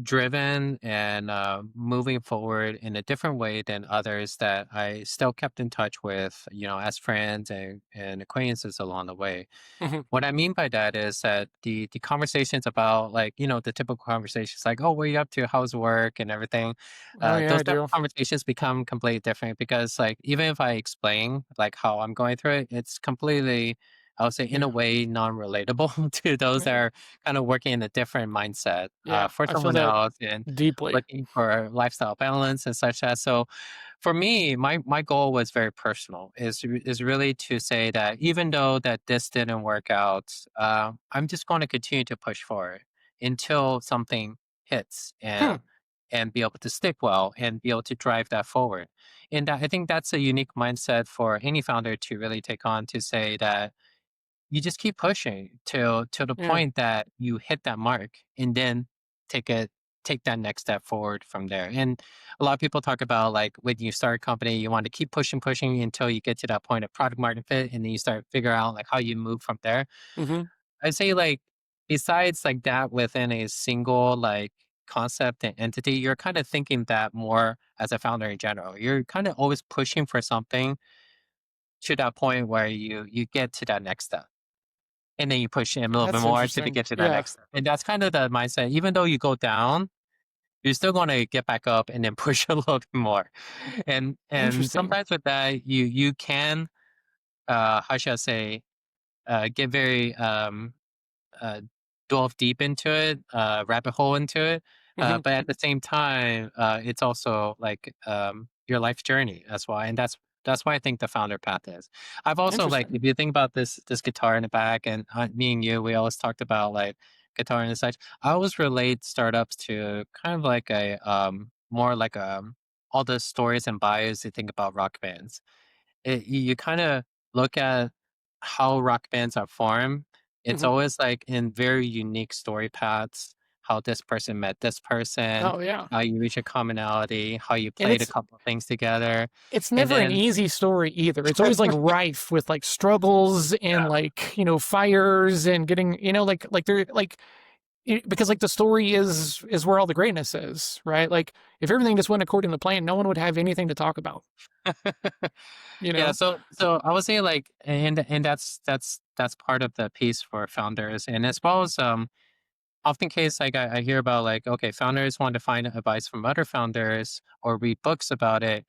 Speaker 1: driven and moving forward in a different way than others that I still kept in touch with, as friends and acquaintances along the way.
Speaker 2: Mhm.
Speaker 1: What I mean by that is that the conversations about, like, the typical conversations like, "Oh, what are you up to? How's work?" and everything.
Speaker 2: Oh, yeah, I
Speaker 1: Those type
Speaker 2: do.
Speaker 1: of conversations become completely different because, like, even if I explain like how I'm going through it, it's completely, I would say, in a
Speaker 2: Yeah.
Speaker 1: way, non-relatable to those that
Speaker 2: Yeah.
Speaker 1: are kind of working in a different mindset
Speaker 2: Yeah,
Speaker 1: for
Speaker 2: I feel
Speaker 1: someone
Speaker 2: that
Speaker 1: else and
Speaker 2: deeply.
Speaker 1: looking for lifestyle balance and such that. So for me, my goal was very personal. Is really to say that even though that this didn't work out, I'm just going to continue to push forward until something hits
Speaker 2: Hmm.
Speaker 1: and be able to stick well and be able to drive that forward. And I think that's a unique mindset for any founder to really take on, to say that you just keep pushing till the
Speaker 2: Yeah.
Speaker 1: point that you hit that mark, and then take it take that next step forward from there. And a lot of people talk about, like, when you start a company, you want to keep pushing until you get to that point of product market fit, and then you start figure out like how you move from there.
Speaker 2: Mhm.
Speaker 1: I'd say, like, besides like that within a single like concept and entity, you're kind of thinking that more as a founder in general. You're kind of always pushing for something to that point where you get to that next step, and then you push him a little bit
Speaker 2: That's
Speaker 1: more to
Speaker 2: interesting.
Speaker 1: get to that
Speaker 2: Yeah.
Speaker 1: next step. And that's kind of the mindset. Even though you go down, you're still gonna get back up and then push a little bit more. And
Speaker 2: Interesting.
Speaker 1: sometimes with that, you can, how should I say, get very uh, dove deep into it, rabbit hole into it.
Speaker 2: Mhm.
Speaker 1: But at the same time, it's also like, your life journey as well, and that's why I think the founder path is. I've also, like,
Speaker 2: Interesting.
Speaker 1: if you think about this guitar in the back, and me and you, we always talked about like guitar and such. I always relate startups to kind of like a more like all the stories and bios you think about rock bands. You kinda look at how rock bands are formed. It's
Speaker 2: Mhm.
Speaker 1: always, like, in very unique story paths, how this person met this person,
Speaker 2: Oh, yeah.
Speaker 1: how you reach a commonality, how you
Speaker 2: And
Speaker 1: played a couple of things together,
Speaker 2: it's
Speaker 1: and
Speaker 2: never an
Speaker 1: then
Speaker 2: easy story either. It's always, like, rife with, like, struggles and,
Speaker 1: yeah.
Speaker 2: like, fires and getting, they're like because like the story is where all the greatness is, right? Like if everything just went according to plan, no one would have anything to talk about, you
Speaker 1: Yeah,
Speaker 2: know?
Speaker 1: so I would say, like, and that's part of the piece for founders, and as well as, often case, like, I hear about, like, okay, founders want to find advice from other founders or read books about it.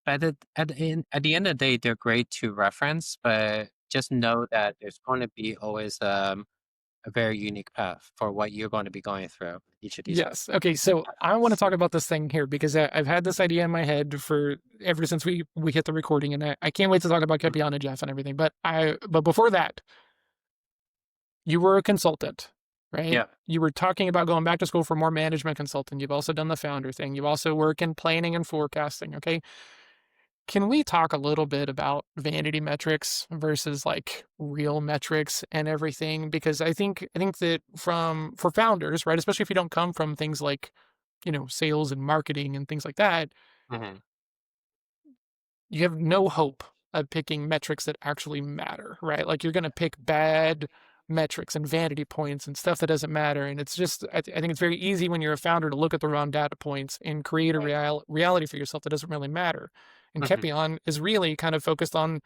Speaker 1: But at the end of the day, they're great to reference, but just know that there's going to be always, a very unique path for what you're going to be going through each of these
Speaker 2: Yes. Okay. So I want to talk about this thing here because I've had this idea in my head for ever since we hit the recording, and I can't wait to talk about
Speaker 1: Mhm.
Speaker 2: Kepion and Jeff and everything. But before that, you were a consultant, right?
Speaker 1: Yeah.
Speaker 2: You were talking about going back to school for more management consulting. You've also done the founder thing. You also work in planning and forecasting. Okay. Can we talk a little bit about vanity metrics versus like real metrics and everything? Because I think that for founders, right, especially if you don't come from things like, sales and marketing and things like that,
Speaker 1: Mhm.
Speaker 2: you have no hope of picking metrics that actually matter, right? Like you're going to pick bad metrics and vanity points and stuff that doesn't matter. And it's just, I think it's very easy when you're a founder to look at the wrong data points and create a
Speaker 1: Right.
Speaker 2: reality for yourself that doesn't really matter. And
Speaker 1: Mhm.
Speaker 2: Kepion is really kind of focused on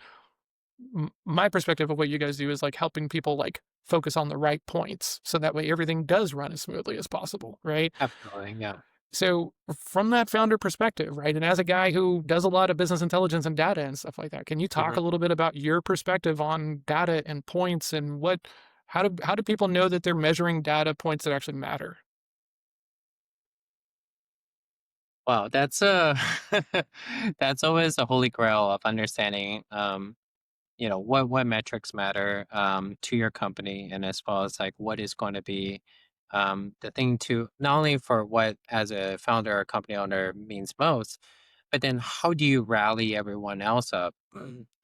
Speaker 2: my perspective of what you guys do is like helping people like focus on the right points so that way everything does run as smoothly as possible, right?
Speaker 1: Absolutely. Yeah.
Speaker 2: So from that founder perspective, right, and as a guy who does a lot of business intelligence and data and stuff like that, can you talk
Speaker 1: Mhm.
Speaker 2: a little bit about your perspective on data and points and how do people know that they're measuring data points that actually matter?
Speaker 1: Wow, that's that's always a holy grail of understanding, what metrics matter to your company, and as well as like what is going to be the thing to not only for what as a founder or company owner means most, but then how do you rally everyone else up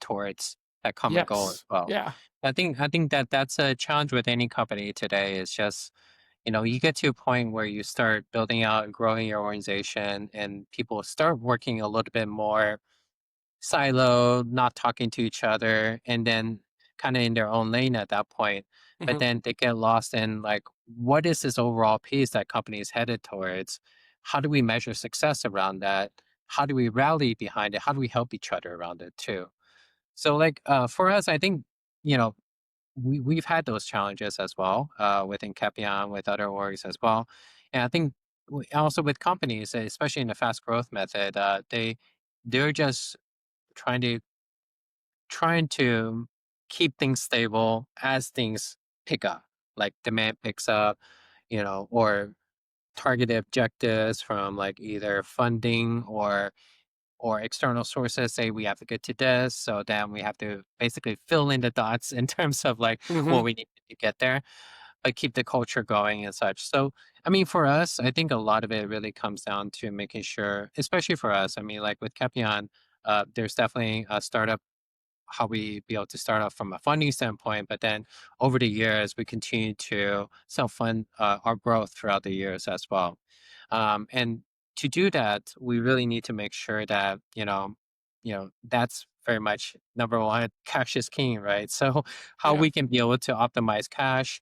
Speaker 1: towards that common goal as
Speaker 2: Yes.
Speaker 1: well.
Speaker 2: Yeah.
Speaker 1: I think that that's a challenge with any company today. Is just, you get to a point where you start building out and growing your organization, and people start working a little bit more siloed, not talking to each other, and then kind of in their own lane at that point. but
Speaker 2: Mhm.
Speaker 1: then they get lost in like, what is this overall piece that company is headed towards? How do we measure success around that? How do we rally behind it? How do we help each other around it too? So like for us, I think, you know, we've had those challenges as well within Capion, with other orgs as well. And I think also with companies, especially in the fast growth method, they're just trying to trying to keep things stable as things pick up, like demand picks up, or targeted objectives from like either funding or external sources say we have to get to this. So then we have to basically fill in the dots in terms of like what
Speaker 2: Mhm.
Speaker 1: we need to get there, but keep the culture going and such. So, I mean, for us, I think a lot of it really comes down to making sure, especially for us, I mean, like with Capion, there's definitely a startup how we be able to start off from a funding standpoint, but then over the years we continue to self fund our growth throughout the years as well. And to do that, we really need to make sure that that's very much number one. Cash is king, right? So how
Speaker 2: Yeah.
Speaker 1: we can be able to optimize cash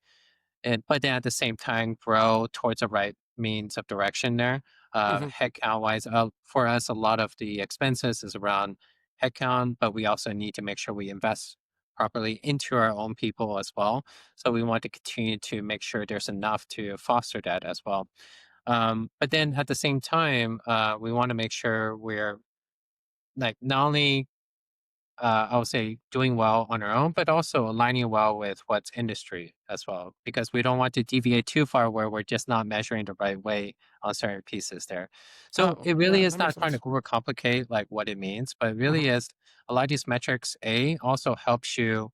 Speaker 1: and but then at the same time grow towards the right means of direction there.
Speaker 2: Mhm.
Speaker 1: Headcount wise, for us, a lot of the expenses is around headcount, but we also need to make sure we invest properly into our own people as well. So we want to continue to make sure there's enough to foster that as well. But then at the same time, we want to make sure we're like not only I would say doing well on our own, but also aligning well with what's industry as well, because we don't want to deviate too far where we're just not measuring the right way on certain pieces there. So
Speaker 2: Oh,
Speaker 1: it really
Speaker 2: yeah,
Speaker 1: is
Speaker 2: that makes
Speaker 1: not trying to
Speaker 2: sense.
Speaker 1: overcomplicate like what it means, but it really
Speaker 2: Mhm.
Speaker 1: is a lot of these metrics. A also helps you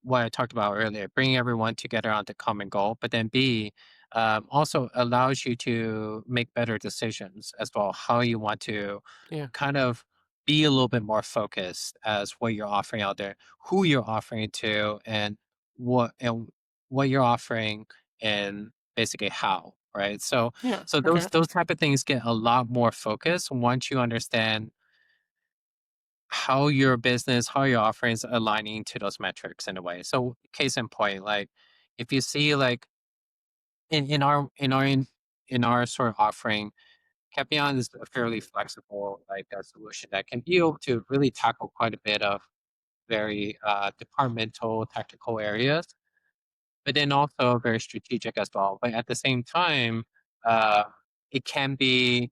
Speaker 1: what I talked about earlier, bringing everyone together on the common goal, but then B, also allows you to make better decisions as well, how you want to
Speaker 2: Yeah.
Speaker 1: kind of be a little bit more focused as what you're offering out there, who you're offering to, and what you're offering, and basically how, right? So,
Speaker 2: Yeah.
Speaker 1: so those
Speaker 2: Okay.
Speaker 1: those type of things get a lot more focus once you understand how your business, how your offerings aligning to those metrics in a way. So case in point, like if you see like in our sort of offering, Capion is a fairly flexible like a solution that can be able to really tackle quite a bit of very departmental technical areas, but then also very strategic as well. But at the same time, uh, it can be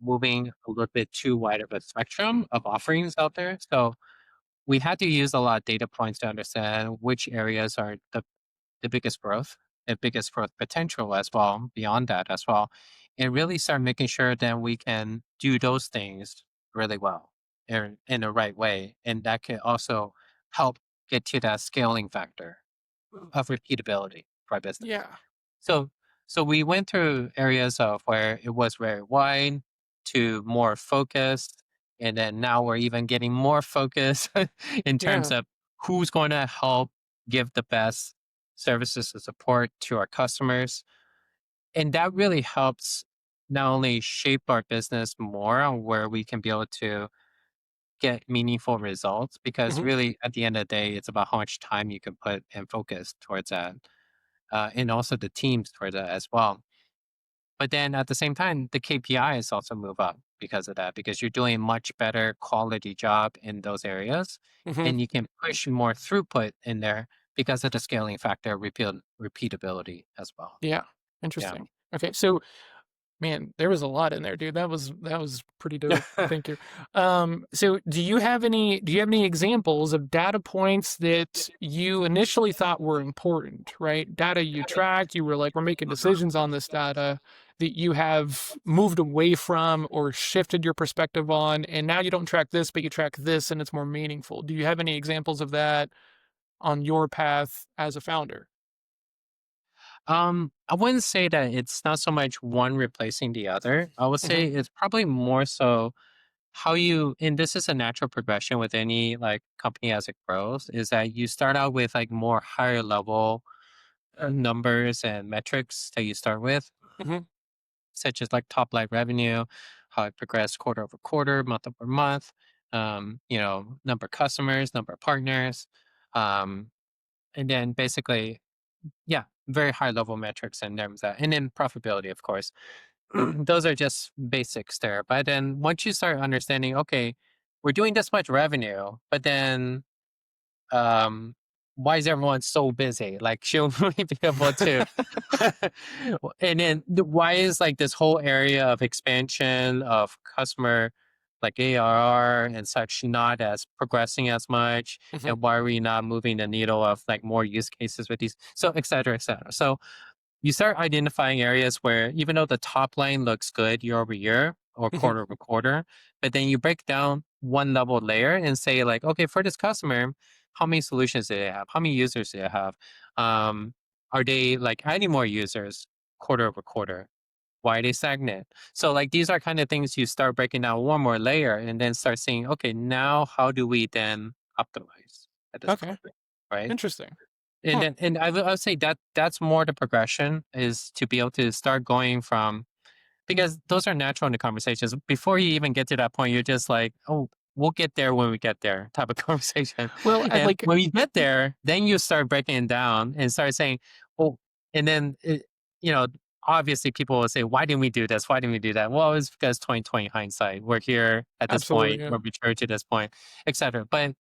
Speaker 1: moving a little bit too wide of a spectrum of offerings out there. So we had to use a lot of data points to understand which areas are the biggest growth potential as well, beyond that as well, and really start making sure that we can do those things really well in the right way. And that can also help get to that scaling factor of repeatability for our business.
Speaker 2: Yeah.
Speaker 1: So so we went through areas of where it was very wide to more focused, and then now we're even getting more focused in terms
Speaker 2: Yeah.
Speaker 1: of who's going to help give the best services and support to our customers. And that really helps not only shape our business more on where we can be able to get meaningful results, because
Speaker 2: Mhm.
Speaker 1: really at the end of the day, it's about how much time you can put and focus towards that, and also the teams towards that as well. But then at the same time, the KPIs also move up because of that, because you're doing a much better quality job in those areas,
Speaker 2: Mhm.
Speaker 1: and you can push more throughput in there because of the scaling factor, repeatability as well.
Speaker 2: Yeah.
Speaker 1: Yeah.
Speaker 2: Interesting. Okay. So, man, there was a lot in there, dude. That was pretty dope. Thank you. So do you have any examples of data points that you initially thought were important, right? Data you tracked, you were like, we're making decisions on this data that you have moved away from or shifted your perspective on, and now you don't track this, but you track this and it's more meaningful. Do you have any examples of that on your path as a founder?
Speaker 1: I wouldn't say that it's not so much one replacing the other. I would
Speaker 2: Hmm.
Speaker 1: say it's probably more so how you, and this is a natural progression with any like company as it grows, is that you start out with like more higher level numbers and metrics that you start with,
Speaker 2: Hmm.
Speaker 1: such as like top line revenue, how it progressed quarter over quarter, month over month, number of customers, number of partners. Um, And then basically, yeah, very high level metrics in terms of that. And then profitability, of course. Those are just basics there. But then once you start understanding, okay, we're doing this much revenue, but then um, why is everyone so busy? Like, should we be able to? And then why is like this whole area of expansion of customer, like ARR and such, not as progressing as much?
Speaker 2: Mhm,
Speaker 1: And why are we not moving the needle of like more use cases with these? So, et cetera, et cetera. So, you start identifying areas where even though the top line looks good year over year or
Speaker 2: mhm.
Speaker 1: quarter over quarter, but then you break down one level layer and say like, okay, for this customer, how many solutions do they have? How many users do they have? Um, are they like adding more users quarter over quarter? Why are they stagnant? So like these are kind of things you start breaking down one more layer and then start saying, okay, now how do we then optimize at this
Speaker 2: Okay,
Speaker 1: point, right?
Speaker 2: interesting.
Speaker 1: And
Speaker 2: Huh.
Speaker 1: then and I would say that that's more the progression is to be able to start going from because those are natural in the conversations. Before you even get to that point, you're just like, "Oh, we'll get there when we get there," type of conversation.
Speaker 2: Well, I
Speaker 1: And
Speaker 2: like
Speaker 1: when you get there, then you start breaking it down and start saying, "Oh," and then you know, obviously people will say, "Why didn't we do this? Why didn't we do that?" Well, it's because 2020 hindsight. We're here at this
Speaker 2: absolutely,
Speaker 1: point.
Speaker 2: yeah.
Speaker 1: We're mature to this point, etc. But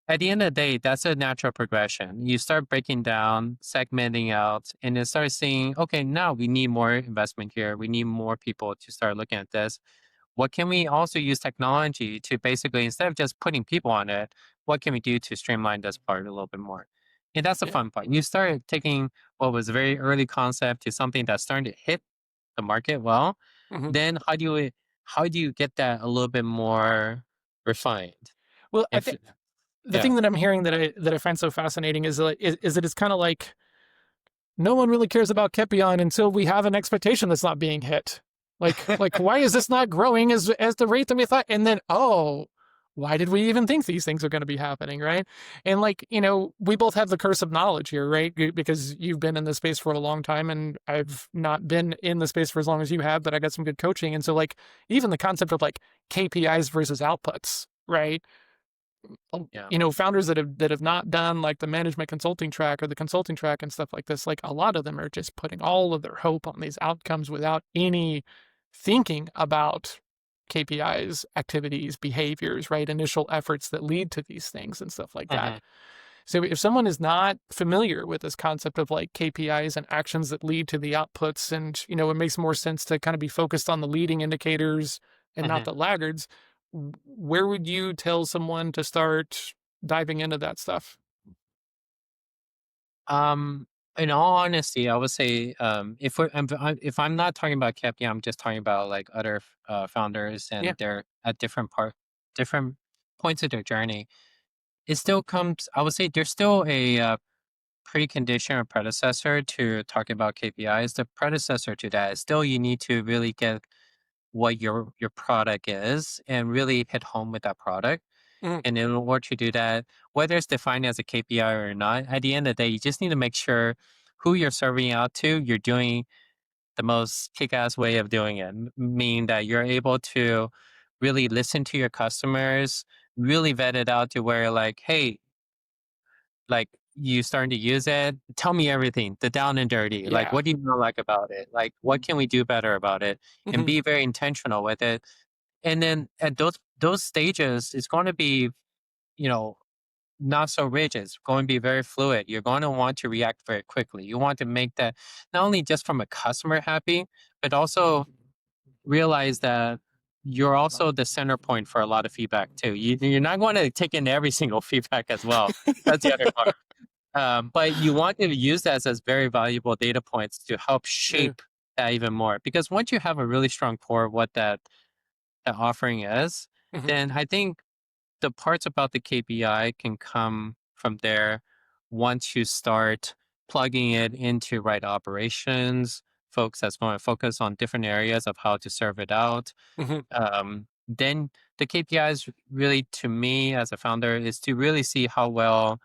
Speaker 1: at the end of the day, that's a natural progression. You start breaking down, segmenting out, and then start seeing, okay, now we need more investment here. We need more people to start looking at this. What can we also use technology to basically, instead of just putting people on it, what can we do to streamline this part a little bit more? And that's the
Speaker 2: Yeah.
Speaker 1: fun part. You start taking what was a very early concept to something that's starting to hit the market well.
Speaker 2: Mhm.
Speaker 1: Then how do you get that a little bit more refined?
Speaker 2: Well, I
Speaker 1: If
Speaker 2: think the
Speaker 1: yeah,
Speaker 2: thing that I'm hearing that I find so fascinating is like is that it's kind of like no one really cares about Kepion until we have an expectation that's not being hit. Like why is this not growing as the rate that we thought? And then oh, why did we even think these things are going to be happening, right? And like we both have the curse of knowledge here, right? Because you've been in this space for a long time, and I've not been in the space for as long as you have, but I got some good coaching, and so like even the concept of like KPIs versus outputs, right?
Speaker 1: yeah.
Speaker 2: Founders that have not done like the management consulting track or the consulting track and stuff like this, like a lot of them are just putting all of their hope on these outcomes without any thinking about KPIs, activities, behaviors, right? Initial efforts that lead to these things and stuff like that.
Speaker 1: Mhm,
Speaker 2: So if someone is not familiar with this concept of like KPIs and actions that lead to the outputs, and it makes more sense to kind of be focused on the leading indicators and not
Speaker 1: mhm.
Speaker 2: the laggards, where would you tell someone to start diving into that stuff?
Speaker 1: Um, in all honesty, I would say, if I'm not talking about Kepi, I'm just talking about like other founders,
Speaker 2: Yeah.
Speaker 1: and they're at different points of their journey. It still comes. I would say there's still a precondition or predecessor to talking about KPIs. The predecessor to that is still you need to really get what your product is and really hit home with that product.
Speaker 2: Mhm.
Speaker 1: And in order to do that, whether it's defined as a KPI or not, at the end of the day, you just need to make sure who you're serving out to, you're doing the most kick ass way of doing it, meaning that you're able to really listen to your customers, really vet it out to where, like, hey, like you starting to use it, tell me everything, the down and dirty. Like,
Speaker 2: Yeah.
Speaker 1: what do you not like about it? Like, what can we do better about it? And
Speaker 2: Mhm.
Speaker 1: be very intentional with it. And then at those stages, it's going to be, you know, not so rigid. It's going to be very fluid. You're going to want to react very quickly. You want to make that not only just from a customer happy, but also realize that you're also the center point for a lot of feedback too. You're not going to take in every single feedback as well. That's the other part. But you want to use that as very valuable data points to help
Speaker 2: Yeah.
Speaker 1: shape that even more. Because once you have a really strong core of what that offering is,
Speaker 2: Mhm.
Speaker 1: then I think the parts about the KPI can come from there once you start plugging it into right operations, folks that's going to focus on different areas of how to serve it out.
Speaker 2: Mhm.
Speaker 1: Then the KPIs really, to me as a founder, is to really see how well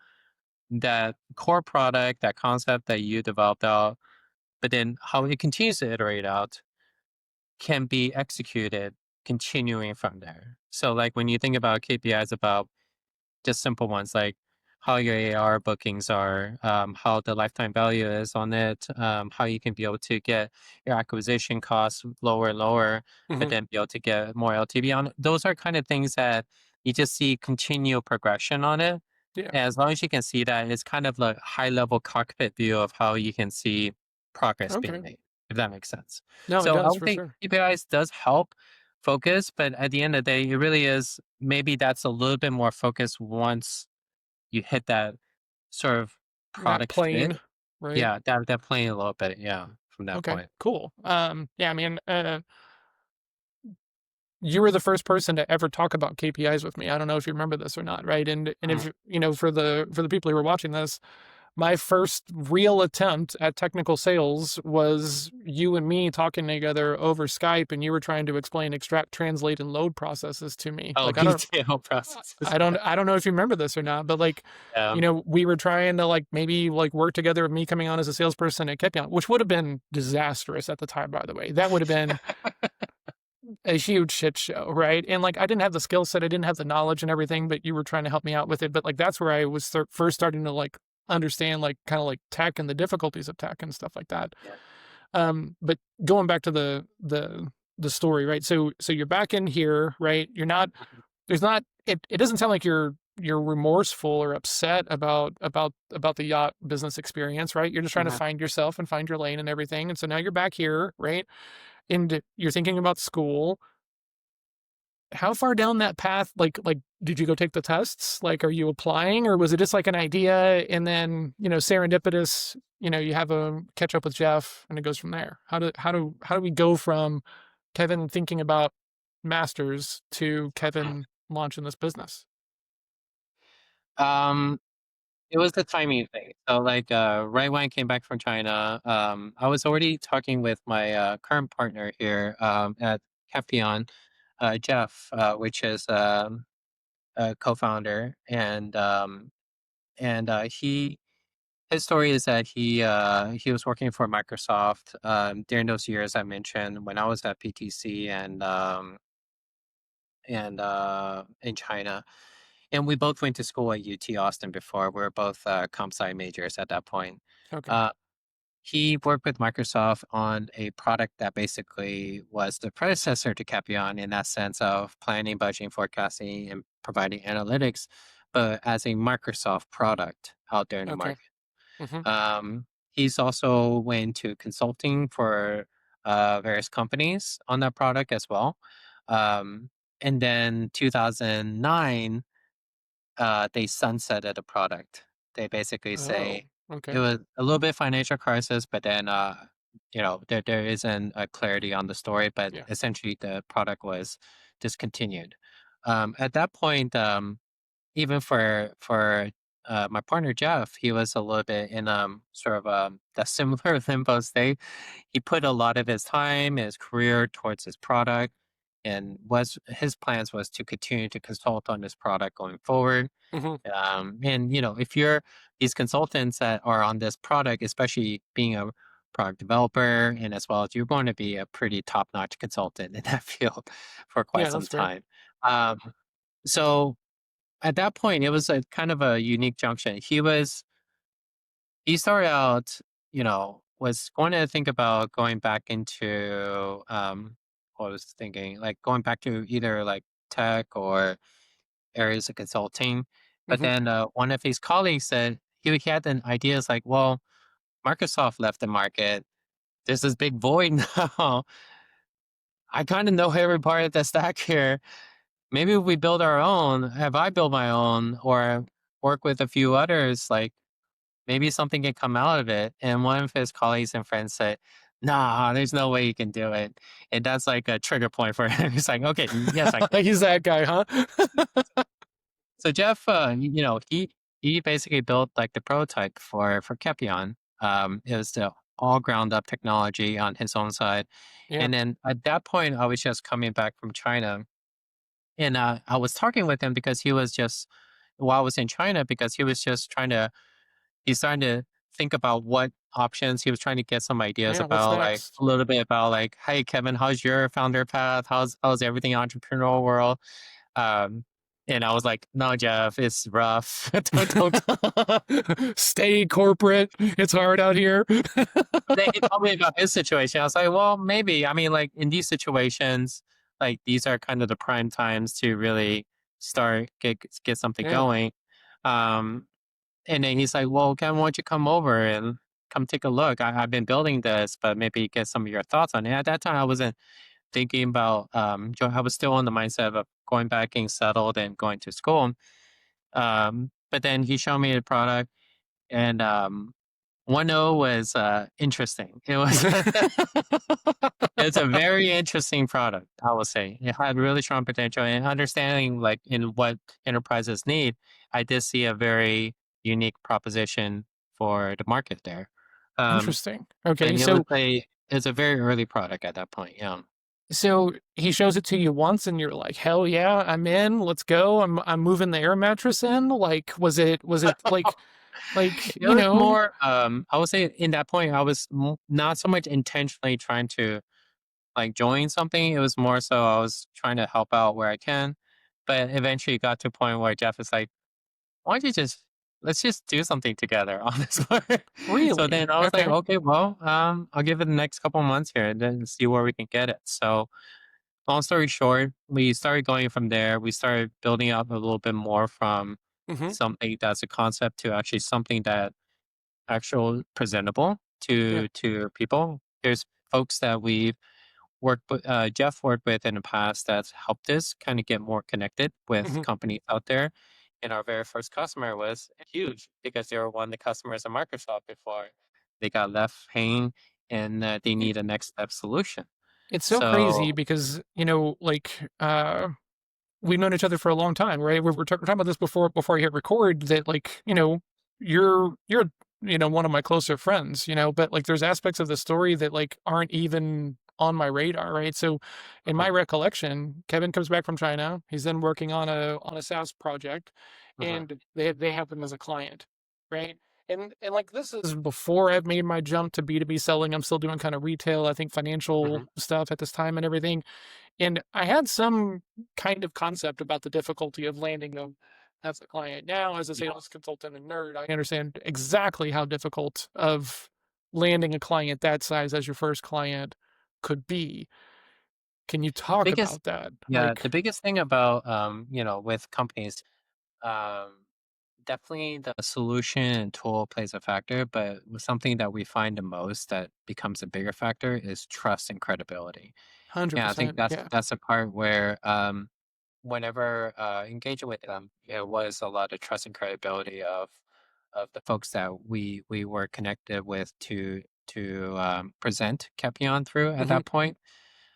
Speaker 1: that core product, that concept that you developed out, but then how it continues to iterate out can be executed continuing from there. So like when you think about KPIs about just simple ones like how your AR bookings are, how the lifetime value is on it, how you can be able to get your acquisition costs lower and lower, but
Speaker 2: Hmm.
Speaker 1: then be able to get more LTV on it. Those are kind of things that you just see continual progression on it.
Speaker 2: Yeah.
Speaker 1: And as long as you can see that, it's kind of like high level cockpit view of how you can see progress being
Speaker 2: Okay.
Speaker 1: made, if that makes sense.
Speaker 2: No, it
Speaker 1: So I
Speaker 2: does
Speaker 1: would
Speaker 2: for
Speaker 1: think
Speaker 2: sure.
Speaker 1: KPIs does help focus, but at the end of the day, it really is maybe that's a little bit more focused once you hit that sort of
Speaker 2: That
Speaker 1: product fit.
Speaker 2: plane, right?
Speaker 1: Yeah, that playing a little bit, yeah, from that
Speaker 2: Okay,
Speaker 1: point.
Speaker 2: cool. Yeah, I mean, you were the first person to ever talk about KPIs with me. I don't know if you remember this or not, right? And
Speaker 1: Mm,
Speaker 2: if you know, for the people who are watching this, my first real attempt at technical sales was you and me talking together over Skype, and you were trying to explain extract, translate, and load processes to me.
Speaker 1: oh,
Speaker 2: Like,
Speaker 1: ETL processes, yeah.
Speaker 2: I don't know if you remember this or not, but like,
Speaker 1: Yeah.
Speaker 2: you know, we were trying to like maybe like work together with me coming on as a salesperson at Kepion, which would have been disastrous at the time, by the way. That would have been a huge shit show, right? And like, I didn't have the skill set, I didn't have the knowledge and everything, but you were trying to help me out with it. But like, that's where I was first starting to like understand like kind of like tech and the difficulties of tech and stuff like that.
Speaker 1: Yeah.
Speaker 2: But going back to the story, right? So you're back in here, right? You're not
Speaker 1: Mhm.
Speaker 2: there's not it doesn't sound like you're remorseful or upset about the yacht business experience, right? You're just trying to
Speaker 1: Mhm.
Speaker 2: find yourself and find your lane and everything. And so now you're back here, right? And you're thinking about school. How far down that path, like did you go take the tests? Like, are you applying, or was it just like an idea and then, you know, serendipitous, you know, you have a catch up with Jeff and it goes from there? How do we go from Kevin thinking about masters to Kevin launching this business?
Speaker 1: Um, it was the timing thing. So, like, right when I came back from China, I was already talking with my, current partner here, at Capion, Jeff, which is, a co-founder, he his story is that he was working for Microsoft during those years I mentioned when I was at PTC and in China, and we both went to school at UT Austin before. We were both comp sci majors at that point.
Speaker 2: Okay.
Speaker 1: Uh, he worked with Microsoft on a product that basically was the predecessor to Capion in that sense of planning, budgeting, forecasting, and providing analytics, but as a Microsoft product out there in the
Speaker 2: Okay.
Speaker 1: market.
Speaker 2: Mhm.
Speaker 1: He's also went to consulting for various companies on that product as well. Um, and then 2009, they sunsetted the product. They basically say
Speaker 2: Oh,
Speaker 1: it
Speaker 2: okay.
Speaker 1: was a little bit financial crisis, but then there isn't a clarity on the story, but
Speaker 2: Yeah.
Speaker 1: essentially the product was discontinued. At that point, even for my partner Jeff, he was a little bit in sort of a similar limbo state. He put a lot of his time, his career towards his product, and was his plans was to continue to consult on this product going forward.
Speaker 2: Mhm.
Speaker 1: And if you're these consultants that are on this product, especially being a product developer, and as well as you're going to be a pretty top-notch consultant in that field for quite
Speaker 2: Yeah,
Speaker 1: some
Speaker 2: that's fair.
Speaker 1: time. Um, so at that point, it was a kind of a unique junction. He started out, was going to think about going back into what was thinking, like going back to either like tech or areas of consulting. But
Speaker 2: Mhm.
Speaker 1: then one of his colleagues said he had an idea. It's like, well, Microsoft left the market. There's this big void now. I kind of know every part of the stack here. Maybe if we build our own, have I build my own or work with a few others, like maybe something can come out of it. And one of his colleagues and friends said, nah, there's no way you can do it. And that's like a trigger point for him. He's like, okay, yes, I can.
Speaker 2: He's that guy, huh?
Speaker 1: So Jeff, he basically built like the prototype for Kepion. It was the all ground up technology on his own side.
Speaker 2: Yeah.
Speaker 1: And then at that point, I was just coming back from China. And I was talking with him because he was just, while I was in China, because he was just he's trying to think about what options he was trying to get some ideas
Speaker 2: Yeah, what's
Speaker 1: about, like
Speaker 2: next?
Speaker 1: a little bit about like, hey, Kevin, how's your founder path? How's everything in entrepreneurial world? Um, And I was like, "No, Jeff, it's rough. Don't."
Speaker 2: Stay corporate. It's hard out here.
Speaker 1: Then he told me about his situation. I was like, "Well, maybe." I mean, like, in these situations, like, these are kind of the prime times to really get something
Speaker 2: Yeah,
Speaker 1: going. Um, and then he's like, "Well, Kevin, why don't you come over and come take a look? I've been building this, but maybe get some of your thoughts on it." At that time, I wasn't thinking about, I was still in the mindset of going back, getting settled, and going to school. But then he showed me the product, and 1.0 was interesting. It's a very interesting product, I would say. It had really strong potential, and understanding like in what enterprises need, I did see a very unique proposition for the market there. Um,
Speaker 2: interesting. Okay,
Speaker 1: and it's a very early product at that point. Yeah.
Speaker 2: so he shows it to you once, and you're like, "Hell yeah, I'm in. Let's go. I'm moving the air mattress in." Like, was it like
Speaker 1: It was more, I would say in that point, I was not so much intentionally trying to like join something. It was more so I was trying to help out where I can. But eventually it got to a point where Jeff is like, why don't you just let's just do something together on this one. So
Speaker 2: really?
Speaker 1: then I was like,
Speaker 2: Okay.
Speaker 1: okay, well, I'll give it the next couple months here and then see where we can get it. So long story short, we started going from there. We started building up a little bit more from
Speaker 2: Hmm.
Speaker 1: something that's a concept to actually something that actual presentable
Speaker 2: Yeah.
Speaker 1: to people. There's folks that we've Jeff worked with in the past that's helped us kind of get more connected with
Speaker 2: Hmm.
Speaker 1: companies out there. And our very first customer was huge because they were one of the customers of Microsoft before they got left hanging and they need a next step solution.
Speaker 2: It's so crazy
Speaker 1: So,
Speaker 2: because, like, we've known each other for a long time, right? We were talking about this before I hit record that, like, you're one of my closer friends, but like there's aspects of the story that like aren't even on my radar, right? So in
Speaker 1: mhm,
Speaker 2: my recollection, Kevin comes back from China. He's then working on a SaaS project,
Speaker 1: mhm,
Speaker 2: and they have him as a client, right? And like this is before I've made my jump to B2B selling. I'm still doing kind of retail, I think financial
Speaker 1: mhm,
Speaker 2: stuff at this time and everything. And I had some kind of concept about the difficulty of landing them as a client. Now, as a
Speaker 1: yeah.
Speaker 2: sales consultant and nerd, I understand exactly how difficult of landing a client that size as your first client could be. Can you
Speaker 1: The
Speaker 2: talk
Speaker 1: biggest,
Speaker 2: about that?
Speaker 1: yeah,
Speaker 2: Like,
Speaker 1: the biggest thing about, with companies, um, definitely the solution and tool plays a factor, but something that we find the most that becomes a bigger factor is trust and credibility. Yeah, I think
Speaker 2: 100%.
Speaker 1: that's
Speaker 2: Yeah.
Speaker 1: that's a part where whenever engaging with them, it was a lot of trust and credibility of the folks that we were connected with to present Kepion through at
Speaker 2: Hmm.
Speaker 1: that point.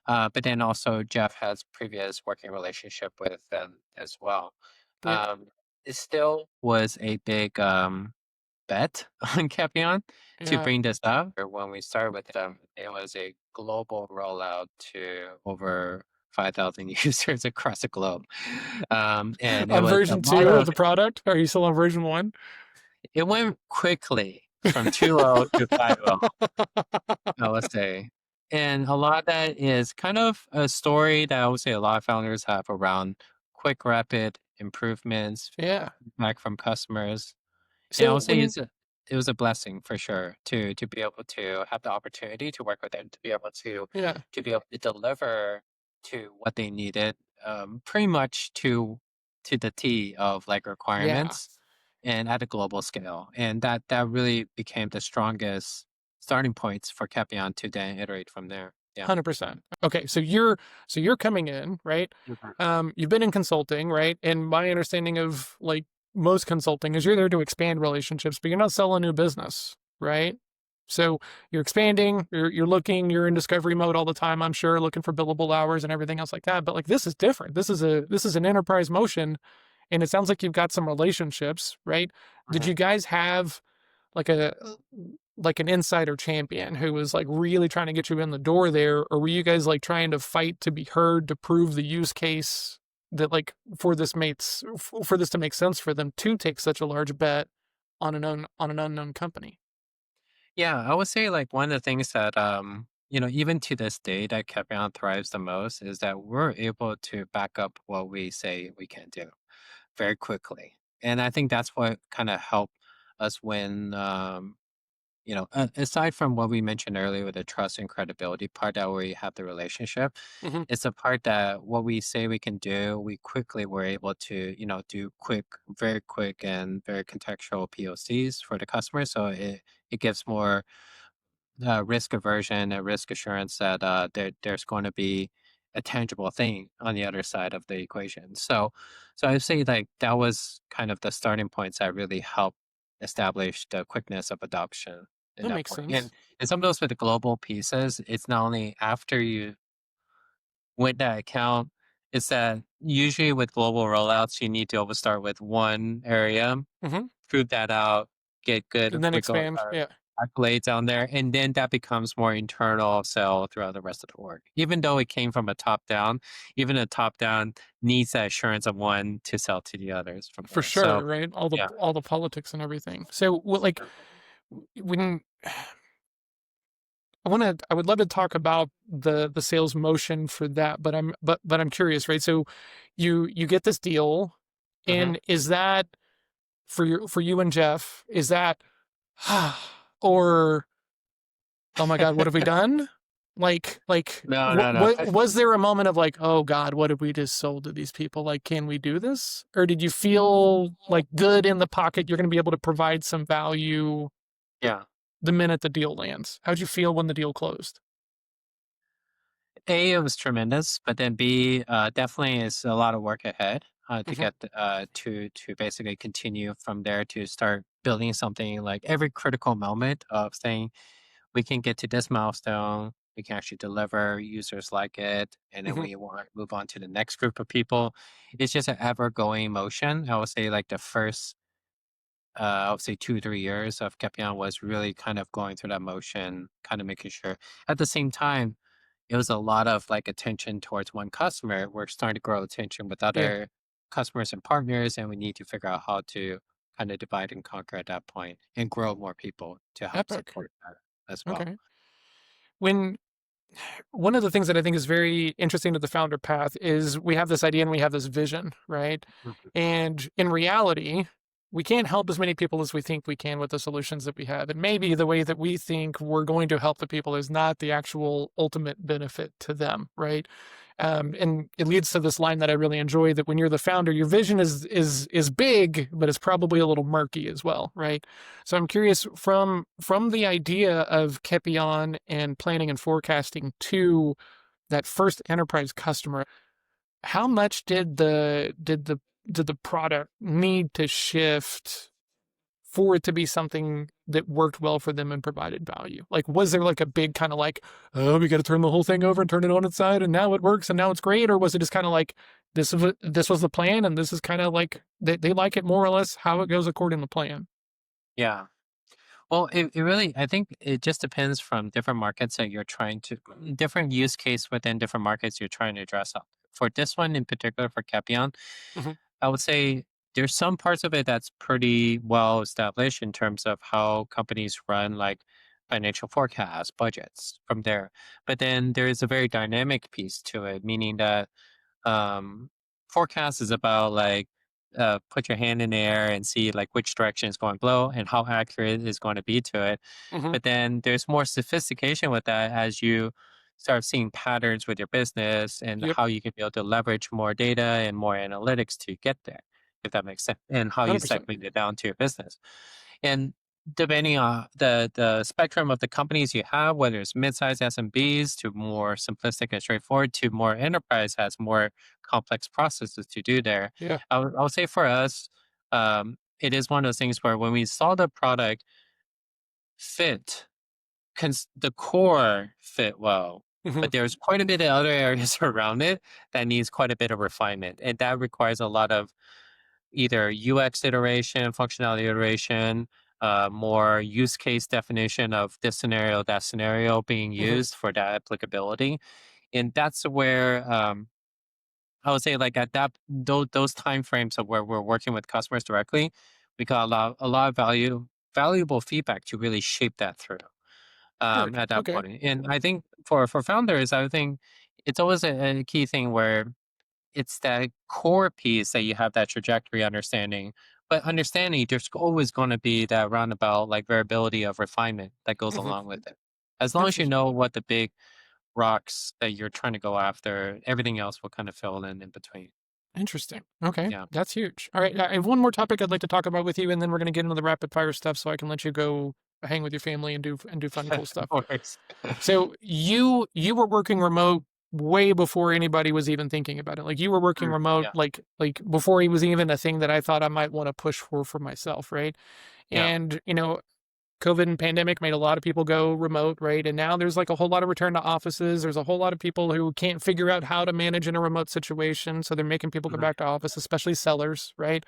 Speaker 1: But then also Jeff has previous working relationship with them as well.
Speaker 2: Yeah.
Speaker 1: Um, it still was a big bet on Kepion to
Speaker 2: Yeah.
Speaker 1: bring this up. When we started with them, it was a global rollout to over 5,000 users across the globe. And it
Speaker 2: On
Speaker 1: was a
Speaker 2: version
Speaker 1: lot
Speaker 2: two of
Speaker 1: of,
Speaker 2: the product, are you still on version one?
Speaker 1: it went quickly from 2.0 to 5.0, I would say. And a lot of that is kind of a story that I would say a lot of founders have around quick, rapid improvements
Speaker 2: Yeah.
Speaker 1: back from customers. And I
Speaker 2: So
Speaker 1: would say
Speaker 2: when,
Speaker 1: it was a blessing for sure to be able to have the opportunity to work with them, to be able
Speaker 2: yeah.
Speaker 1: to be able to deliver to what they needed, pretty much to the T of like
Speaker 2: Yeah.
Speaker 1: requirements and at a global scale. And that really became the strongest starting points for Capion to then iterate from there. Yeah.
Speaker 2: 100%. Okay, so you're coming in, right?
Speaker 1: Mhm.
Speaker 2: You've been in consulting, right? And my understanding of like most consulting is you're there to expand relationships, but you're not selling new business, right? So you're expanding, you're looking, you're in discovery mode all the time, I'm sure, looking for billable hours and everything else like that. But like this is different. This is an enterprise motion, and it sounds like you've got some relationships, right? Did
Speaker 1: Mhm.
Speaker 2: you guys have like a like an insider champion who was like really trying to get you in the door there, or were you guys like trying to fight to be heard to prove the use case that like for this to make sense for them to take such a large bet on an unknown company?
Speaker 1: Yeah, I would say like one of the things that even to this day that Capion thrives the most is that we're able to back up what we say we can do. very quickly. And I think that's what kind of helped us win. Aside from what we mentioned earlier with the trust and credibility part that we have the relationship,
Speaker 2: Hmm.
Speaker 1: it's a part that what we say we can do, we quickly were able to, do very quick and very contextual POCs for the customer. So it gives more risk aversion and risk assurance that there's going to be a tangible thing on the other side of the equation. So I'd say like that was kind of the starting points that really helped establish the quickness of adoption in
Speaker 2: That
Speaker 1: that
Speaker 2: makes
Speaker 1: point.
Speaker 2: sense.
Speaker 1: And some of those with the global pieces, it's not only after you win that account, it's that usually with global rollouts, you need to always start with one area,
Speaker 2: Hmm.
Speaker 1: prove that out, get
Speaker 2: And
Speaker 1: good
Speaker 2: then expand. Yeah,
Speaker 1: accolades on there, and then that becomes more internal sell throughout the rest of the org. Even though it came from a top down, even a top down needs that assurance of one to sell to the others from
Speaker 2: for
Speaker 1: there. So
Speaker 2: sure. Right.
Speaker 1: yeah.
Speaker 2: All the politics and everything. So, what, like, when I would love to talk about the sales motion for that, but I'm curious, right? So you get this deal,
Speaker 1: Mhm.
Speaker 2: and is that for you and Jeff, is that or oh my God, what have we done?
Speaker 1: No, no, no.
Speaker 2: What was there a moment of like, oh God, what have we just sold to these people? Like, can we do this? Or did you feel like good in the pocket? You're going to be able to provide some value
Speaker 1: Yeah.
Speaker 2: the minute the deal lands. How'd you feel when the deal closed?
Speaker 1: A, it was tremendous, but then B, definitely is a lot of work ahead to
Speaker 2: Hmm.
Speaker 1: get to basically continue from there to start building something like every critical moment of saying we can get to this milestone, we can actually deliver, users like it, and then
Speaker 2: Hmm.
Speaker 1: we want to move on to the next group of people. It's just an ever going motion. I would say like the first I would say 2 3 years of Kepion was really kind of going through that motion, kind of making sure. At the same time, it was a lot of like attention towards one customer. We're starting to grow attention with
Speaker 2: Yeah,
Speaker 1: other customers and partners, and we need to figure out how to kind of divide and conquer at that point and grow more people to help
Speaker 2: epic.
Speaker 1: support that as well.
Speaker 2: Okay. When one of the things that I think is very interesting to the founder path is we have this idea and we have this vision, right?
Speaker 1: Mhm.
Speaker 2: And in reality, we can't help as many people as we think we can with the solutions that we have. And maybe the way that we think we're going to help the people is not the actual ultimate benefit to them, right? And it leads to this line that I really enjoy that when you're the founder, your vision is big, but it's probably a little murky as well, right? So I'm curious from the idea of Kepion and planning and forecasting to that first enterprise customer, how much did the product need to shift for it to be something that worked well for them and provided value? Like, was there like a big kind of like, oh, we got to turn the whole thing over and turn it on its side, and now it works and now it's great, or was it just kind of like this was the plan and this is kind of like they like it more or less how it goes according to plan?
Speaker 1: Yeah. Well, it really, I think it just depends from different markets that you're trying to, different use case within different markets you're trying to address. For this one in particular, for Capion,
Speaker 2: Hmm.
Speaker 1: I would say there's some parts of it that's pretty well established in terms of how companies run like financial forecasts, budgets from there. But then there is a very dynamic piece to it, meaning that um, forecast is about like put your hand in the air and see like which direction is going to blow and how accurate is going to be to it.
Speaker 2: Hmm.
Speaker 1: But then there's more sophistication with that as you start seeing patterns with your business and
Speaker 2: Yep.
Speaker 1: how you can be able to leverage more data and more analytics to get there, if that makes sense, and how you
Speaker 2: 100%.
Speaker 1: segment it down to your business. And depending on the spectrum of the companies you have, whether it's mid-sized SMBs to more simplistic and straightforward to more enterprise has more complex processes to do there.
Speaker 2: Yeah.
Speaker 1: I would say for us, it is one of those things where when we saw the product fit, the core fit well,
Speaker 2: Hmm.
Speaker 1: but there's quite a bit of other areas around it that needs quite a bit of refinement, and that requires a lot of either UX iteration, functionality iteration, more use case definition of this scenario, that scenario being
Speaker 2: Hmm.
Speaker 1: used for that applicability. And that's where I would say, like at those time frames of where we're working with customers directly, we got a lot of valuable feedback to really shape that through
Speaker 2: Word.
Speaker 1: at that
Speaker 2: Okay.
Speaker 1: point. And I think for founders, I think it's always a key thing where it's that core piece that you have that trajectory understanding. But understanding there's always going to be that roundabout like variability of refinement that goes
Speaker 2: Mhm.
Speaker 1: along with it. As long as you
Speaker 2: Interesting.
Speaker 1: know what the big rocks that you're trying to go after, everything else will kind of fill in between.
Speaker 2: Interesting. Okay,
Speaker 1: Yeah.
Speaker 2: that's huge. All right, I have one more topic I'd like to talk about with you, and then we're gonna get into the rapid fire stuff, so I can let you go hang with your family and do fun, cool stuff.
Speaker 1: No worries.
Speaker 2: So you were working remote way before anybody was even thinking about it. Like you were working
Speaker 1: Mm,
Speaker 2: remote
Speaker 1: yeah.
Speaker 2: like before it was even a thing that I thought I might want to push for myself, right?
Speaker 1: Yeah.
Speaker 2: And COVID and pandemic made a lot of people go remote, right? And now there's like a whole lot of return to offices. There's a whole lot of people who can't figure out how to manage in a remote situation. So they're making people go
Speaker 1: Mhm.
Speaker 2: back to office, especially sellers, right?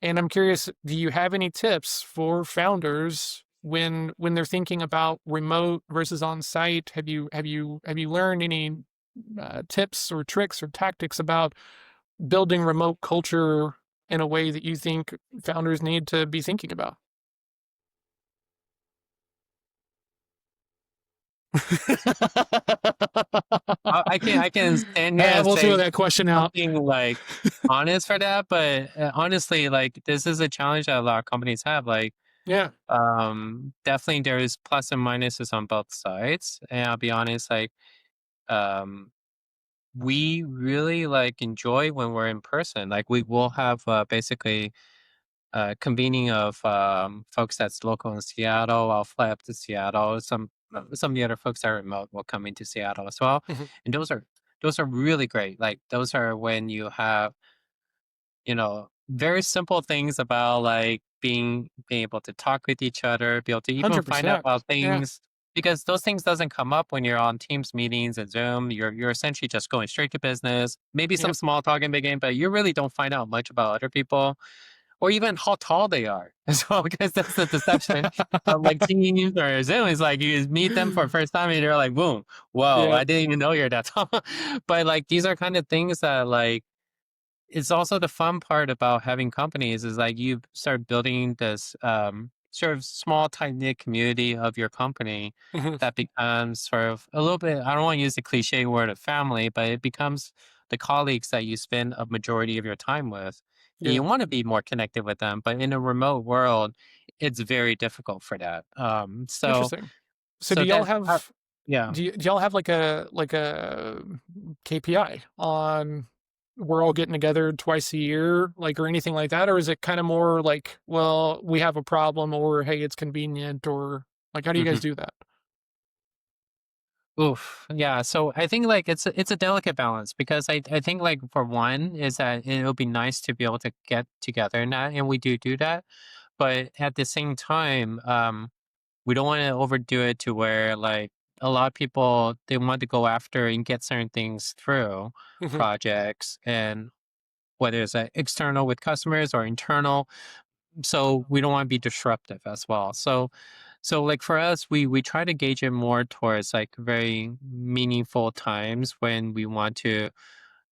Speaker 2: And I'm curious, do you have any tips for founders when they're thinking about remote versus on site? Have you learned any tips or tricks or tactics about building remote culture in a way that you think founders need to be thinking about?
Speaker 1: I can stand here and
Speaker 2: We'll throw
Speaker 1: say
Speaker 2: that question out.
Speaker 1: something like honest for that, but honestly, like this is a challenge that a lot of companies have. Like,
Speaker 2: Yeah.
Speaker 1: definitely there's plus and minuses on both sides. And I'll be honest, like, um, we really like enjoy when we're in person. Like, we will have basically convening of folks that's local in Seattle. I'll fly up to Seattle. Some of the other folks that are remote will come into Seattle as well,
Speaker 2: Mhm.
Speaker 1: and those are really great. Like those are when you have very simple things about like being able to talk with each other, be able to even find out
Speaker 2: 100%.
Speaker 1: about
Speaker 2: Yeah.
Speaker 1: things because those things doesn't come up when you're on Teams meetings and Zoom. You're essentially just going straight to business. Maybe some
Speaker 2: Yep.
Speaker 1: small talk in the beginning, but you really don't find out much about other people or even how tall they are as well, because that's the deception of like Teams or Zoom. Is like you meet them for the first time and you're like, boom, whoa,
Speaker 2: Yeah.
Speaker 1: I didn't even know you're that tall. But like these are kind of things that like it's also the fun part about having companies is like you start building this sort of small tight knit community of your company
Speaker 2: Mhm.
Speaker 1: that becomes sort of a little bit. I don't want to use the cliche word of family, but it becomes the colleagues that you spend a majority of your time with. And
Speaker 2: Yeah.
Speaker 1: you want to be more connected with them, but in a remote world, it's very difficult for that.
Speaker 2: Interesting. So
Speaker 1: So that yeah.
Speaker 2: do y'all have like a KPI on we're all getting together twice a year, like or anything like that? Or is it kind of more like, well, we have a problem or hey, it's convenient or like how do you guys
Speaker 1: Mhm.
Speaker 2: do that?
Speaker 1: Oof. Yeah. So I think like it's a delicate balance because I think like for one is that it'll be nice to be able to get together and that, and we do that. But at the same time, we don't want to overdo it to where like a lot of people they want to go after and get certain things through
Speaker 2: Mhm.
Speaker 1: projects and whether it's external with customers or internal, so we don't want to be disruptive as well. So like for us, we try to gauge it more towards like very meaningful times when we want to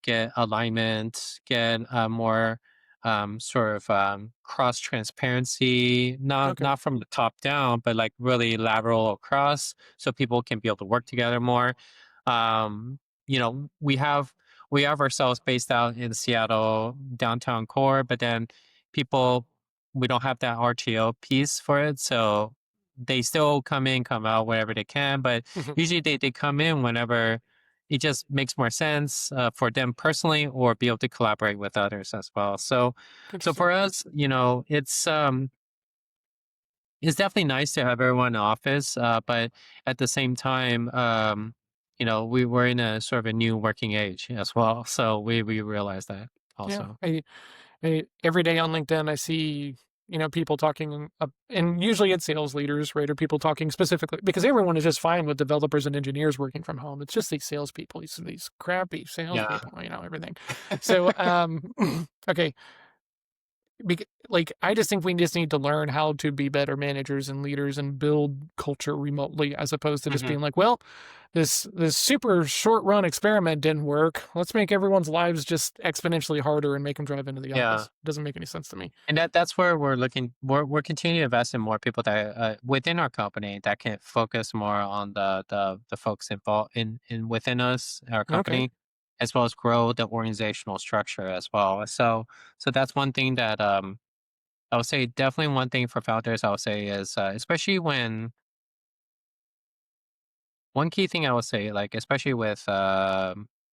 Speaker 1: get alignment, get more sort of cross transparency,
Speaker 2: Okay.
Speaker 1: not from the top down, but like really lateral across, so people can be able to work together more. Um, we have ourselves based out in Seattle downtown core, but then people we don't have that RTO piece for it, so they still come in, come out wherever they can, but
Speaker 2: Mhm.
Speaker 1: usually they come in whenever it just makes more sense for them personally or be able to collaborate with others as well. So
Speaker 2: Interesting.
Speaker 1: for us, it's definitely nice to have everyone in the office, but at the same time, we were in a sort of a new working age as well, so we realize that
Speaker 2: Yeah.
Speaker 1: also.
Speaker 2: Every day on LinkedIn, I see, people talking, and usually it's sales leaders, right? Or people talking specifically because everyone is just fine with developers and engineers working from home. It's just these salespeople, these crappy
Speaker 1: Yeah.
Speaker 2: salespeople, everything. So, okay, like I just think we just need to learn how to be better managers and leaders and build culture remotely as opposed to just
Speaker 1: Hmm.
Speaker 2: being like, well, this super short run experiment didn't work. Let's make everyone's lives just exponentially harder and make them drive into the
Speaker 1: Yeah.
Speaker 2: office. Doesn't make any sense to me.
Speaker 1: And that's where we're looking. We're continuing to invest in more people that within our company that can focus more on the folks involved in within us our
Speaker 2: Okay.
Speaker 1: company, as well as grow the organizational structure as well. So that's one thing that I would say definitely one thing for founders I would say is especially when one key thing I would say, like especially with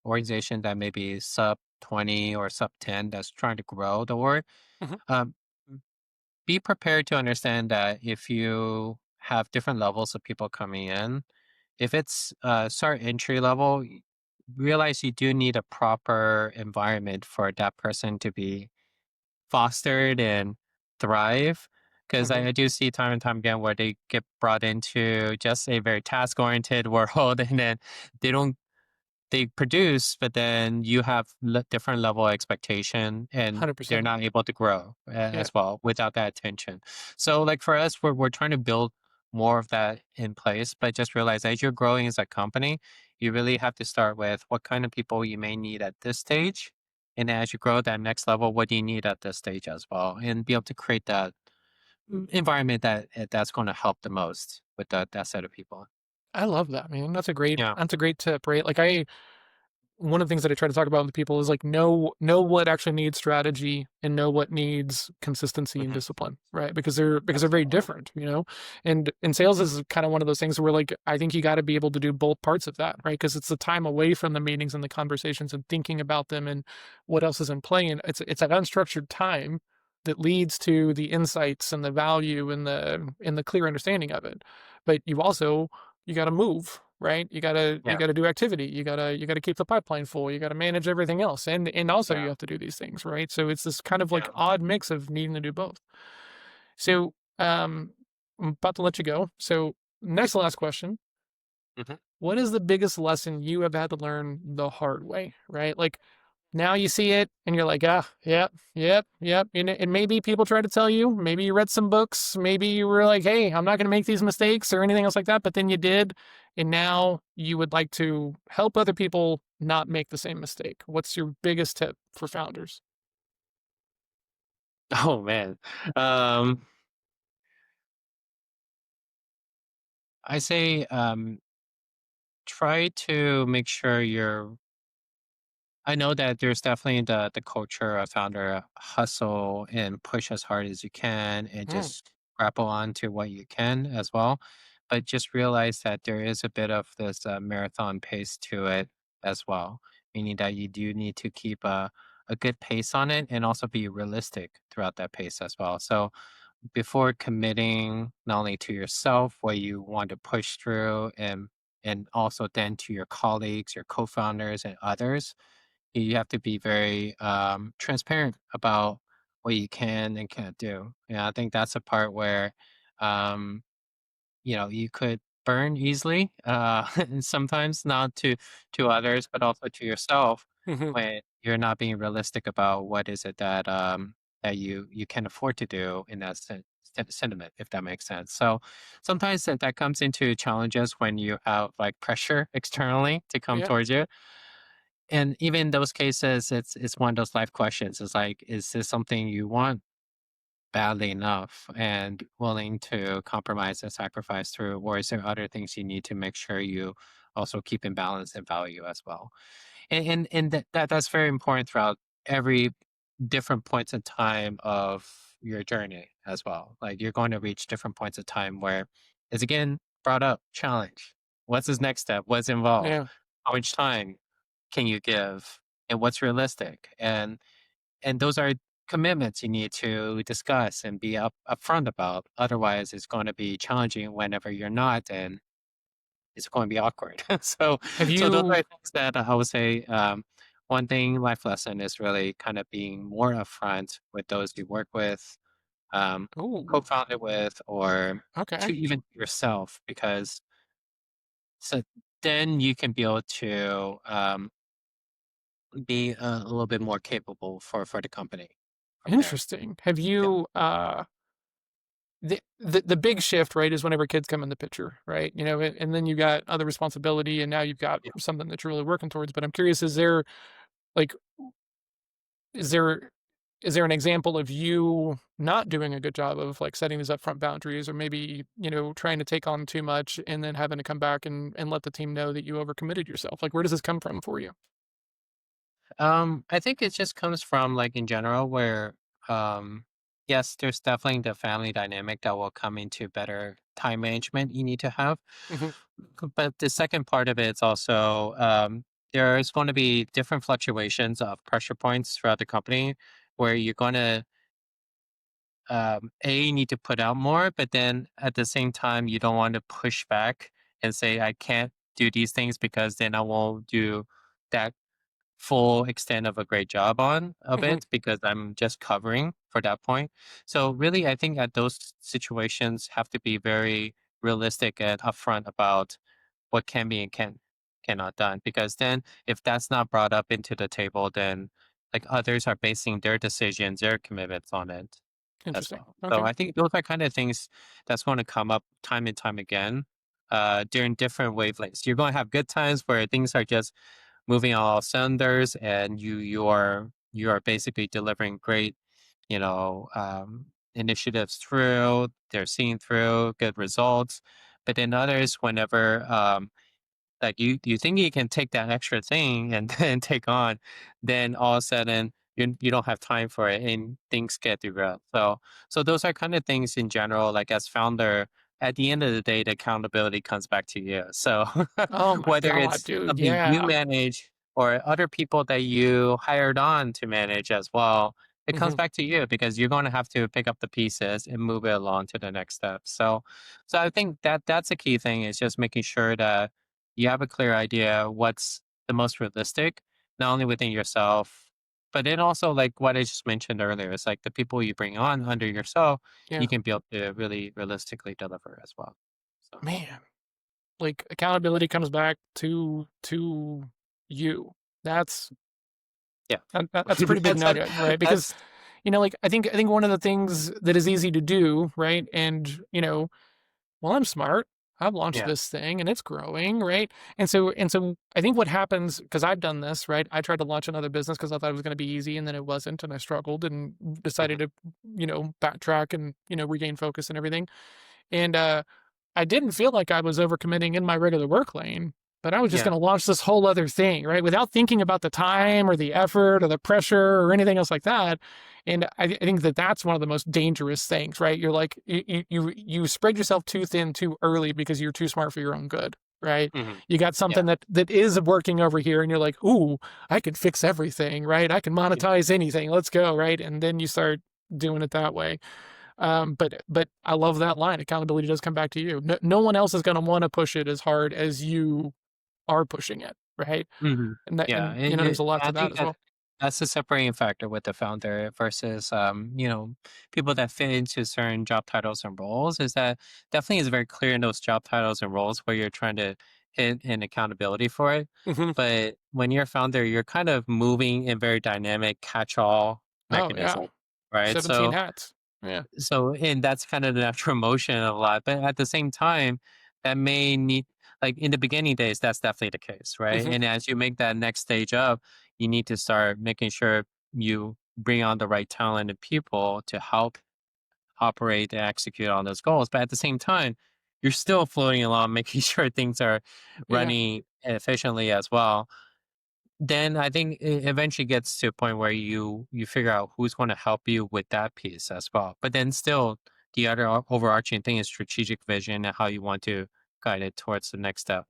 Speaker 1: organization that maybe sub 20 or sub 10 that's trying to grow the org,
Speaker 2: Mhm.
Speaker 1: um, be prepared to understand that if you have different levels of people coming in, if it's start entry level, realize you do need a proper environment for that person to be fostered and thrive. Because
Speaker 2: Mhm.
Speaker 1: I do see time and time again where they get brought into just a very task oriented world and then they don't they produce, but then you have different level of expectation, and they're
Speaker 2: 100%.
Speaker 1: not able to grow
Speaker 2: Yeah.
Speaker 1: as well without that attention. So, like for us, we're trying to build more of that in place, but just realize as you're growing as a company, you really have to start with what kind of people you may need at this stage, and as you grow that next level, what do you need at this stage as well, and be able to create that environment that's going to help the most with that set of people.
Speaker 2: I love that, man.
Speaker 1: Yeah.
Speaker 2: That's a great tip, right? Like one of the things that I try to talk about with people is like know what actually needs strategy and know what needs consistency and
Speaker 1: Hmm.
Speaker 2: discipline, right? Because they're very
Speaker 1: Absolutely.
Speaker 2: different, you know. And in sales is kind of one of those things where like I think you got to be able to do both parts of that, right? Because it's the time away from the meetings and the conversations and thinking about them and what else is in play, and it's that unstructured time that leads to the insights and the value and the clear understanding of it. But you got to move, right? You
Speaker 1: Yeah.
Speaker 2: got to do activity. You got to keep the pipeline full. You got to manage everything else, and also you
Speaker 1: Yeah.
Speaker 2: have to do these things, right? So it's this kind of like
Speaker 1: Yeah.
Speaker 2: odd mix of needing to do both. So I'm about to let you go. So next to last question:
Speaker 1: Mhm.
Speaker 2: what is the biggest lesson you have had to learn the hard way? Right, like now you see it and you're like, ah, yep, yep, yep. And maybe people try to tell you, maybe you read some books, maybe you were like, hey, I'm not going to make these mistakes or anything else like that. But then you did. And now you would like to help other people not make the same mistake. What's your biggest tip for founders?
Speaker 1: Oh man. Um, I say try to make sure you're I know that there's definitely the culture of founder hustle and push as hard as you can and
Speaker 2: Mm,
Speaker 1: just grapple on to what you can as well. But just realize that there is a bit of this marathon pace to it as well, meaning that you do need to keep a good pace on it and also be realistic throughout that pace as well. So before committing not only to yourself what you want to push through and also then to your colleagues, your co-founders and others, you have to be very transparent about what you can and can't do. Yeah, I think that's a part where um, you could burn easily, and sometimes not to others, but also to yourself
Speaker 2: hmm.
Speaker 1: when you're not being realistic about what is it that you can afford to do in that sentiment, if that makes sense. So sometimes that comes into challenges when you have like pressure externally to come
Speaker 2: Yeah.
Speaker 1: towards you, and even in those cases, it's one of those life questions. It's like, is this something you want badly enough and willing to compromise and sacrifice through, or is there other things you need to make sure you also keep in balance and value as well? And that's very important throughout every different points in time of your journey as well. Like you're going to reach different points of time where it's again brought up challenge. What's his next step? What's involved?
Speaker 2: Yeah.
Speaker 1: How much time can you give and what's realistic? And those are commitments you need to discuss and be upfront about. Otherwise it's going to be challenging whenever you're not, and it's going to be awkward.
Speaker 2: Have
Speaker 1: So those are
Speaker 2: you?
Speaker 1: things that I would say one thing life lesson is really kind of being more upfront with those you work with,
Speaker 2: Oh,
Speaker 1: co-founded with, or
Speaker 2: okay.
Speaker 1: to even yourself, because so then you can be able to be a little bit more capable for the company from there.
Speaker 2: Interesting. Have
Speaker 1: Yeah.
Speaker 2: you? The big shift, right, is whenever kids come in the picture, right? You know, and then you got other responsibility, and now you've got
Speaker 1: Yeah.
Speaker 2: something that you're really working towards. But I'm curious, is there like is there is there an example of you not doing a good job of like setting these upfront boundaries, or maybe trying to take on too much and then having to come back and let the team know that you overcommitted yourself? Like, where does this come from for you?
Speaker 1: I think it just comes from like in general where yes, there's definitely the family dynamic that will come into better time management you need to have.
Speaker 2: Hmm.
Speaker 1: But the second part of it is also there's going to be different fluctuations of pressure points throughout the company where you're going to a need to put out more, but then at the same time you don't want to push back and say I can't do these things because then I won't do that full extent of a great job on of
Speaker 2: Hmm.
Speaker 1: it because I'm just covering for that point. So really, I think that those situations have to be very realistic and upfront about what can be and cannot done. Because then, if that's not brought up into the table, then like others are basing their decisions, their commitments on it as
Speaker 2: Interesting.
Speaker 1: well. So
Speaker 2: Okay.
Speaker 1: I think those are kind of things that's going to come up time and time again during different wavelengths. You're going to have good times where things are just moving on all cylinders and you are basically delivering great initiatives through, they're seeing through good results. But then others, whenever like you think you can take that extra thing and then take on, then all of a sudden you don't have time for it and things get derailed. So those are kind of things in general, like as founder, at the end of the day, the accountability comes back to you. So
Speaker 2: Oh my
Speaker 1: whether
Speaker 2: God,
Speaker 1: it's
Speaker 2: dude.
Speaker 1: something you
Speaker 2: Yeah.
Speaker 1: manage or other people that you hired on to manage as well, it comes
Speaker 2: Hmm.
Speaker 1: back to you because you're going to have to pick up the pieces and move it along to the next step. So I think that that's a key thing is just making sure that you have a clear idea what's the most realistic, not only within yourself, but then also like what I just mentioned earlier. It's like the people you bring on under yourself, you
Speaker 2: Yeah.
Speaker 1: can be able to really realistically deliver as well. So
Speaker 2: Man. Like accountability comes back to you. That's
Speaker 1: yeah,
Speaker 2: that's a pretty big
Speaker 1: that's
Speaker 2: nugget, right? Because
Speaker 1: that's
Speaker 2: like I think one of the things that is easy to do, right? And well, I'm smart. I've launched
Speaker 1: yeah,
Speaker 2: this thing and it's growing, right? And so I think what happens, because I've done this, right? I tried to launch another business because I thought it was going to be easy, and then it wasn't, and I struggled and
Speaker 1: mhm,
Speaker 2: decided to backtrack and regain focus and everything. And I didn't feel like I was overcommitting in my regular work lane, but I was just
Speaker 1: yeah,
Speaker 2: going to launch this whole other thing, right? Without thinking about the time or the effort or the pressure or anything else like that. And I think that that's one of the most dangerous things, right? You're like, you spread yourself too thin too early because you're too smart for your own good, right?
Speaker 1: mhm,
Speaker 2: You got something
Speaker 1: yeah,
Speaker 2: that is working over here and you're like, ooh, I can fix everything, right? I can
Speaker 1: yeah,
Speaker 2: monetize anything. Let's go, right? And then you start doing it that way. But I love that line. Accountability does come back to you. No one else is going to want to push it as hard as you are pushing it, right?
Speaker 1: mhm,
Speaker 2: And that,
Speaker 1: yeah.
Speaker 2: and there's a lot
Speaker 1: I
Speaker 2: to that
Speaker 1: think
Speaker 2: as
Speaker 1: that
Speaker 2: well.
Speaker 1: that's the separating factor with the founder versus people that fit into certain job titles and roles is that definitely is very clear in those job titles and roles where you're trying to hit an accountability for it.
Speaker 2: Hmm.
Speaker 1: But when you're a founder, you're kind of moving in very dynamic catch-all
Speaker 2: Oh yeah,
Speaker 1: mechanism, right?
Speaker 2: 17
Speaker 1: So
Speaker 2: hats. Yeah.
Speaker 1: and that's kind of the natural motion of a lot, but at the same time, that may need like in the beginning days, that's definitely the case, right?
Speaker 2: Hmm.
Speaker 1: And as you make that next stage up, you need to start making sure you bring on the right talent and people to help operate and execute on those goals. But at the same time, you're still floating along, making sure things are
Speaker 2: Yeah.
Speaker 1: running efficiently as well. Then I think it eventually gets to a point where you figure out who's going to help you with that piece as well. But then still, the other overarching thing is strategic vision and how you want to guide it towards the next step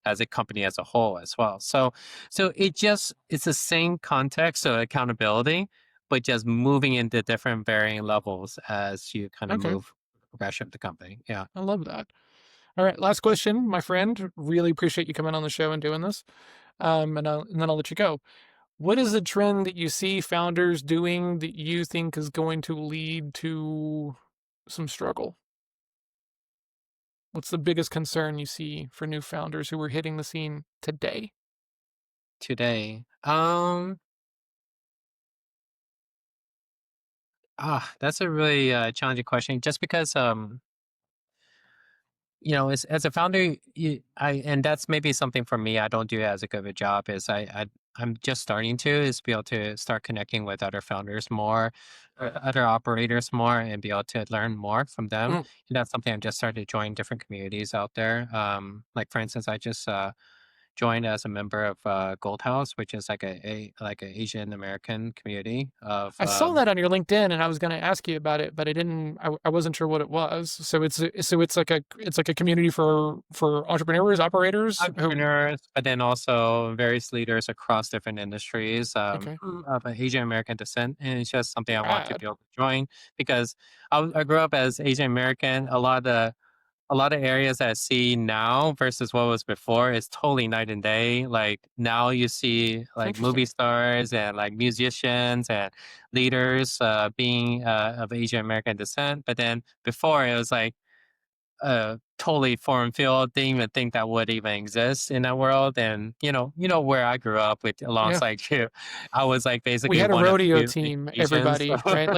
Speaker 1: as a company as a whole as well. So it's the same context of accountability, but just moving into different varying levels as you kind of
Speaker 2: Okay.
Speaker 1: move progression of the company. Yeah.
Speaker 2: I love that. All right. Last question, my friend. Really appreciate you coming on the show and doing this. And then I'll let you go. What is the trend that you see founders doing that you think is going to lead to some struggle? What's the biggest concern you see for new founders who are hitting the scene today?
Speaker 1: Today, that's a really challenging question. Just because as a founder, and that's maybe something for me. I don't do as a good of a job. Is I'm just starting to is be able to start connecting with other founders more, other operators more, and be able to learn more from them.
Speaker 2: Mm,
Speaker 1: And that's something I'm just started to join different communities out there. Like for instance, I just joined as a member of Gold House, which is like a like an Asian American community of
Speaker 2: I saw that on your LinkedIn, and I was going to ask you about it, but I didn't. I wasn't sure what it was. So it's like a community for entrepreneurs, operators who.
Speaker 1: entrepreneurs, but then also various leaders across different industries
Speaker 2: Okay,
Speaker 1: of Asian American descent. And it's just something I want to
Speaker 2: rad.
Speaker 1: be able to join because I grew up as Asian American. A lot of areas that I see now versus what was before is totally night and day. Like now you see like movie
Speaker 2: Interesting.
Speaker 1: stars and like musicians and leaders being of Asian American descent. But then before it was like totally foreign field. Didn't even think that would even exist in that world. And you know where I grew up with
Speaker 2: Yeah.
Speaker 1: alongside you. I was like
Speaker 2: We
Speaker 1: basically
Speaker 2: had a
Speaker 1: one of
Speaker 2: rodeo
Speaker 1: two like,
Speaker 2: team,
Speaker 1: Asians.
Speaker 2: everybody, right?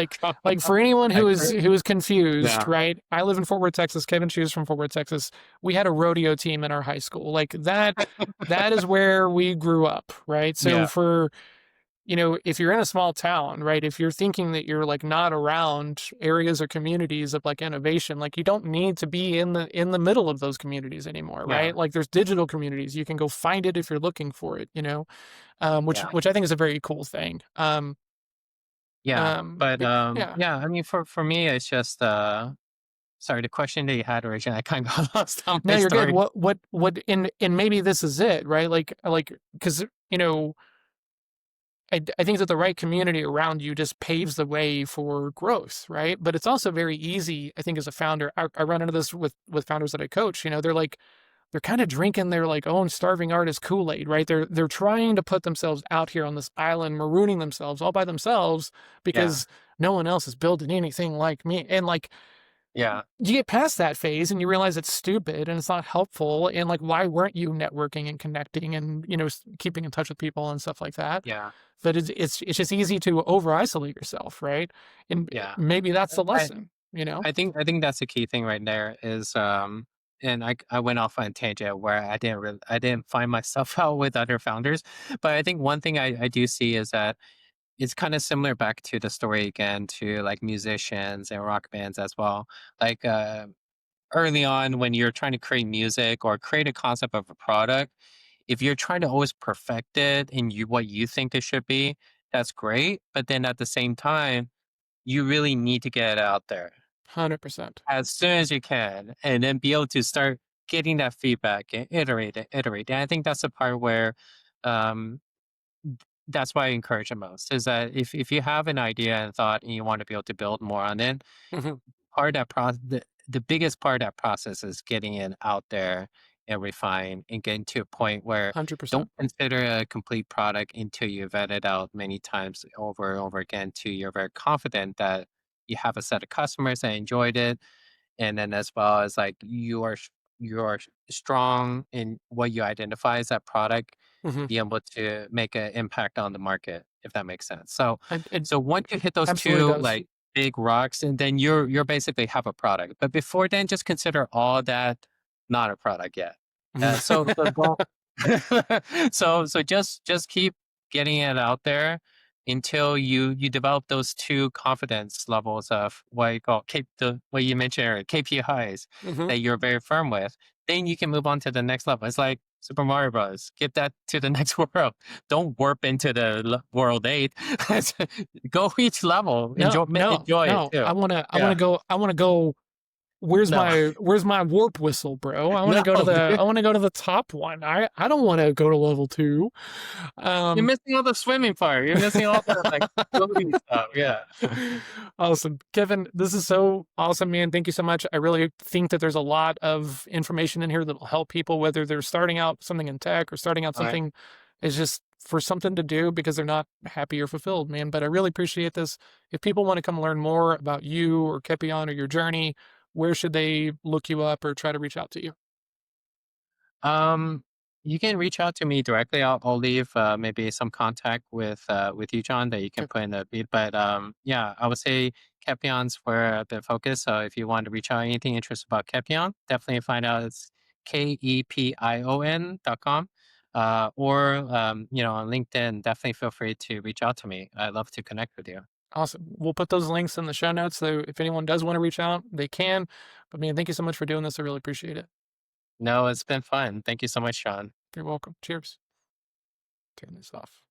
Speaker 2: Like for anyone
Speaker 1: I
Speaker 2: who is confused,
Speaker 1: yeah,
Speaker 2: right? I live in Fort Worth, Texas. Kevin Shoes from Fort Worth, Texas. We had a rodeo team in our high school. Like that is where we grew up, right? So
Speaker 1: yeah,
Speaker 2: for if you're in a small town, right? If you're thinking that you're like not around areas or communities of like innovation, like you don't need to be in the middle of those communities anymore,
Speaker 1: yeah,
Speaker 2: right? Like there's digital communities. You can go find it if you're looking for it, which
Speaker 1: yeah.
Speaker 2: which I think is a very cool thing.
Speaker 1: Yeah, but,
Speaker 2: But yeah.
Speaker 1: yeah, I mean, for me, it's just, sorry, the question that you had originally, I kinda got lost on
Speaker 2: No,
Speaker 1: my
Speaker 2: you're good.
Speaker 1: story.
Speaker 2: What and maybe this is it, right? Like because I think that the right community around you just paves the way for growth, right? But it's also very easy, I think, as a founder. I run into this with founders that I coach. They're kind of drinking their like own starving artist Kool-Aid, right? They're trying to put themselves out here on this island, marooning themselves all by themselves
Speaker 1: Yeah,
Speaker 2: because no one else is building anything like me. And like
Speaker 1: yeah,
Speaker 2: you get past that phase and you realize it's stupid and it's not helpful. And like, why weren't you networking and connecting and keeping in touch with people and stuff like that?
Speaker 1: yeah,
Speaker 2: But it's just easy to over isolate yourself, right? And
Speaker 1: yeah.
Speaker 2: maybe that's the
Speaker 1: I
Speaker 2: lesson.
Speaker 1: I think that's the key thing right there is, and I went off on a tangent where I didn't find myself out with other founders, but I think one thing I do see is that it's kinda similar back to the story again to, like, musicians and rock bands as well. Like, early on when you're trying to create music or create a concept of a product, if you're trying to always perfect it in what you think it should be, that's great. But then at the same time, you really need to get it out there
Speaker 2: 100%.
Speaker 1: as soon as you can and then be able to start getting that feedback and iterate. And I think that's the part where um, that's why I encourage the most is that if you have an idea and thought and you want to be able to build more on it,
Speaker 2: Mhm.
Speaker 1: part of that process, the biggest part of that process is getting it out there and refined and getting to a point where
Speaker 2: 100%.
Speaker 1: don't consider a complete product until you vet it out many times over and over again till you're very confident that you have a set of customers that enjoyed it and then as well as like you are strong in what you identify as that product
Speaker 2: Mhm.
Speaker 1: be able to make an impact on the market if that makes sense
Speaker 2: It
Speaker 1: so once you hit those
Speaker 2: absolutely
Speaker 1: two
Speaker 2: does.
Speaker 1: like big rocks and then you're basically have a product but before then just consider all that not a product yet so go so just keep getting it out there until you develop those two confidence levels of what you call what you mentioned earlier, KPIs
Speaker 2: Mhm.
Speaker 1: that you're very firm with, then you can move on to the next level. It's like Super Mario Bros. Get that to the next world. Don't warp into the world 8. Go each level.
Speaker 2: No, no,
Speaker 1: Enjoy it
Speaker 2: no.
Speaker 1: too.
Speaker 2: I wanna
Speaker 1: Yeah.
Speaker 2: go. I wanna go.
Speaker 1: No.
Speaker 2: Where's my warp whistle, bro?
Speaker 1: No,
Speaker 2: I
Speaker 1: dude.
Speaker 2: want to go to the top one. I don't want to go to level 2.
Speaker 1: You're
Speaker 2: Um
Speaker 1: missing all the swimming part. You're missing all the like floaty stuff. Yeah.
Speaker 2: Awesome. Kevin, this is so awesome, man. Thank you so much. I really think that there's a lot of information in here that will help people, whether they're starting out something in tech or starting out
Speaker 1: All right.
Speaker 2: something is just for something to do because they're not happy or fulfilled, man. But I really appreciate this. If people want to come learn more about you or Kepion or your journey, where should they look you up or try to reach out to you?
Speaker 1: Um, you can reach out to me directly. I'll leave maybe some contact with you, John, that you can
Speaker 2: Okay.
Speaker 1: put in the beat. But yeah, I would say Kepion's where the focus. So if you want to reach out anything interested about Kepion, definitely find out it's KEPION.com. Or on LinkedIn, definitely feel free to reach out to me. I'd love to connect with you.
Speaker 2: Awesome. We'll put those links in the show notes. So if anyone does want to reach out, they can. But man, thank you so much for doing this. I really appreciate it.
Speaker 1: No, it's been fun. Thank you so much, Sean.
Speaker 2: You're welcome. Cheers. Turn this off.